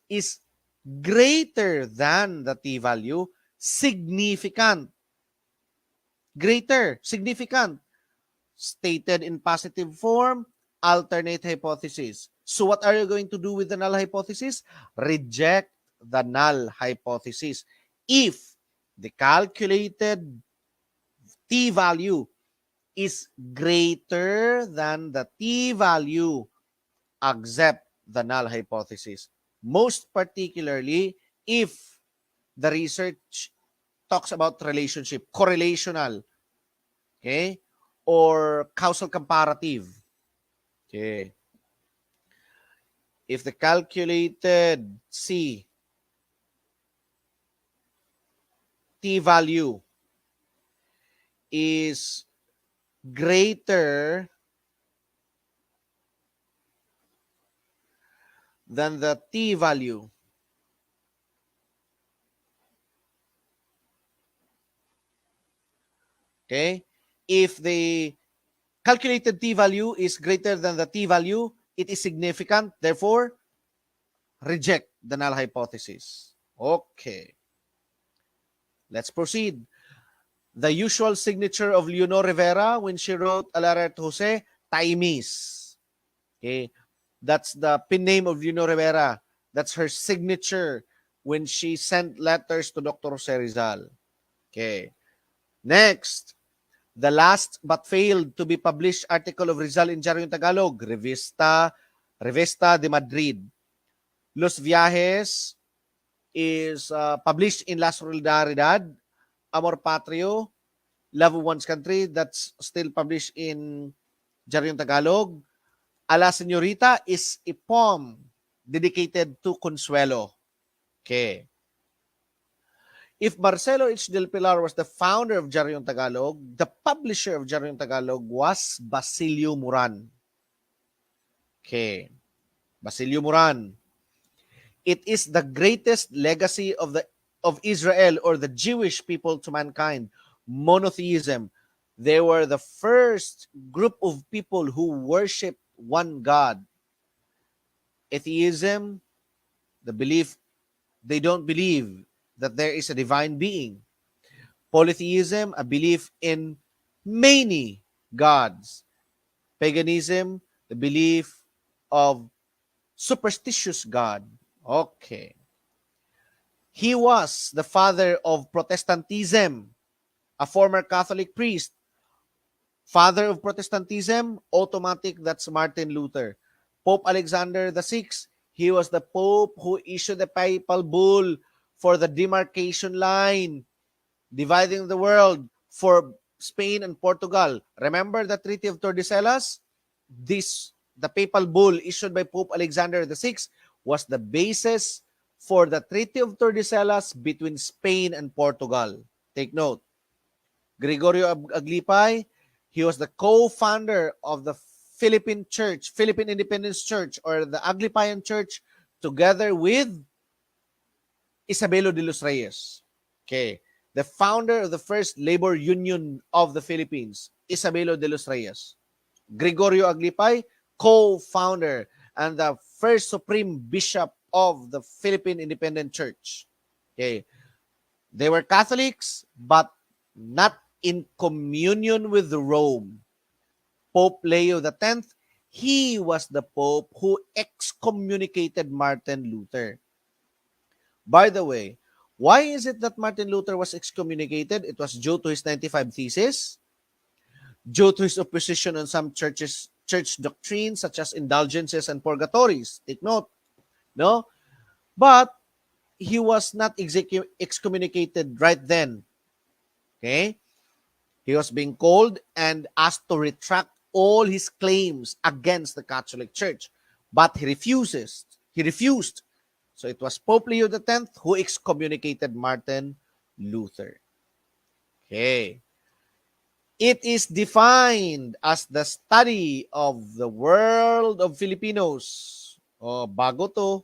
is greater than the t-value, significant, greater, significant, stated in positive form, alternate hypothesis. So what are you going to do with the null hypothesis? Reject the null hypothesis. If the calculated t-value is greater than the t-value, accept the null hypothesis. Most particularly, if the research talks about relationship, correlational, okay, or causal comparative. Okay. If the calculated t-value is greater than the t-value, okay, if the calculated t-value is greater than the t-value, it is significant, therefore, reject the null hypothesis. Okay. Let's proceed. The usual signature of Leonor Rivera when she wrote a letter to Jose, Taimis. Okay? That's the pin name of Lino Rivera. That's her signature when she sent letters to Dr. Jose Rizal. Okay. Next, the last but failed to be published article of Rizal in Diario Tagalog, Revista de Madrid. Los Viajes is published in La Solidaridad, Amor Patrio, Love of One's Country, that's still published in Diario Tagalog. A la Señorita is a poem dedicated to Consuelo. Okay. If Marcelo H. Del Pilar was the founder of Diario Tagalog, the publisher of Diario Tagalog was Basilio Moran. Okay. Basilio Moran. It is the greatest legacy of Israel or the Jewish people to mankind. Monotheism. They were the first group of people who worship one God. Atheism, the belief they don't believe that there is a divine being. Polytheism, a belief in many gods. Paganism, the belief of superstitious God. Okay. He was the father of Protestantism, a former Catholic priest. Father of Protestantism, automatic, that's Martin Luther. Pope Alexander VI, he was the Pope who issued the papal bull for the demarcation line, dividing the world for Spain and Portugal. Remember the Treaty of Tordesillas? The papal bull issued by Pope Alexander VI was the basis for the Treaty of Tordesillas between Spain and Portugal. Take note. Gregorio Aglipay, he was the co-founder of the Philippine Church, Philippine Independence Church, or the Aglipayan Church, together with Isabelo de los Reyes. Okay. The founder of the first labor union of the Philippines, Isabelo de los Reyes. Gregorio Aglipay, co-founder and the first supreme bishop of the Philippine Independent Church. Okay. They were Catholics, but not in communion with Rome. Pope Leo X, he was the Pope who excommunicated Martin Luther. By the way, why is it that Martin Luther was excommunicated? It was due to his 95 Thesis, due to his opposition on some church doctrines such as indulgences and purgatories. Take note, no? But he was not excommunicated right then. Okay? He was being called and asked to retract all his claims against the Catholic Church. But he refused. So it was Pope Leo X who excommunicated Martin Luther. Okay. It is defined as the study of the world of Filipinos. Bago to.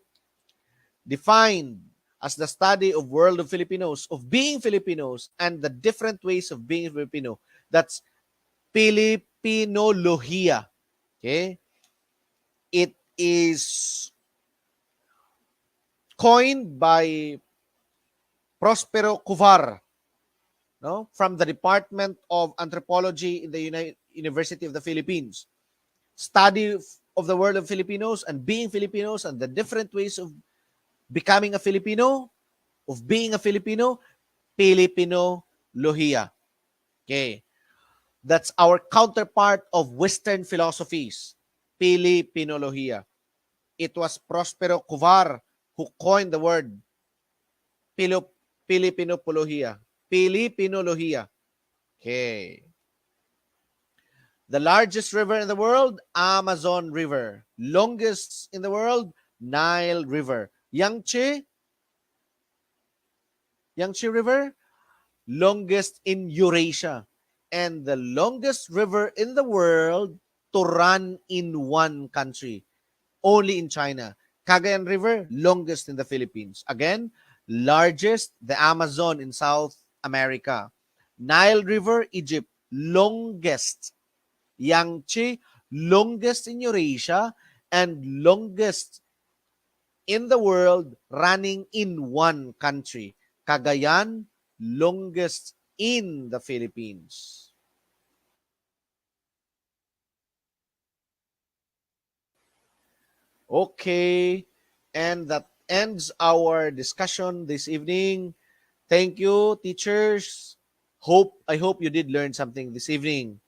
Defined as the study of world of Filipinos, of being Filipinos, and the different ways of being Filipino. That's Filipinolohiya. Okay? It is coined by Prospero Cuvar, no, from the Department of Anthropology in the University of the Philippines. Study of the world of Filipinos and being Filipinos and the different ways of becoming a Filipino, of being a Filipino, Filipinolohiya. Okay. That's our counterpart of Western philosophies, Filipinolohiya. It was Prospero Cuvar who coined the word Filipinopolohiya. Filipinolohiya. Okay. The largest river in the world, Amazon River. Longest in the world, Nile River. Yangtze River, longest in Eurasia. And the longest river in the world to run in one country, only in China. Cagayan River, longest in the Philippines. Again, largest, the Amazon in South America. Nile River, Egypt, longest. Yangtze, longest in Eurasia, and longest in the world running in one country. Cagayan, longest in the Philippines. Okay. And that ends our discussion this evening. Thank you, teachers. I hope you did learn something this evening.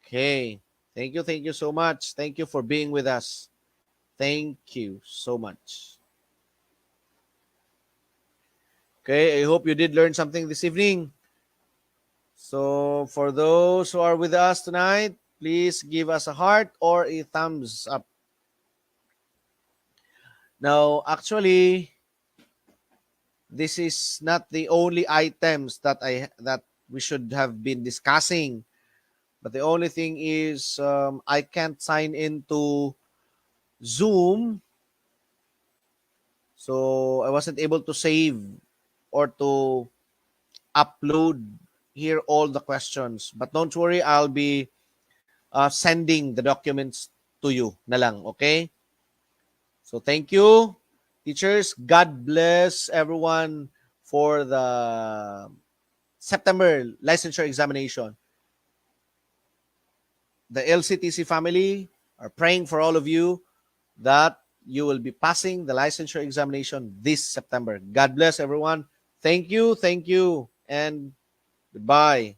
Okay. Thank you so much. Thank you for being with us. Thank you so much. Okay, I hope you did learn something this evening. So, for those who are with us tonight, please give us a heart or a thumbs up. Now, actually, this is not the only items that we should have been discussing. But the only thing is, I can't sign into Zoom, so I wasn't able to save or to upload here all the questions. But don't worry, I'll be sending the documents to you na lang, okay? So thank you, teachers. God bless everyone for the September licensure examination. The LCTC family are praying for all of you that you will be passing the licensure examination this September. God bless everyone. Thank you, and goodbye.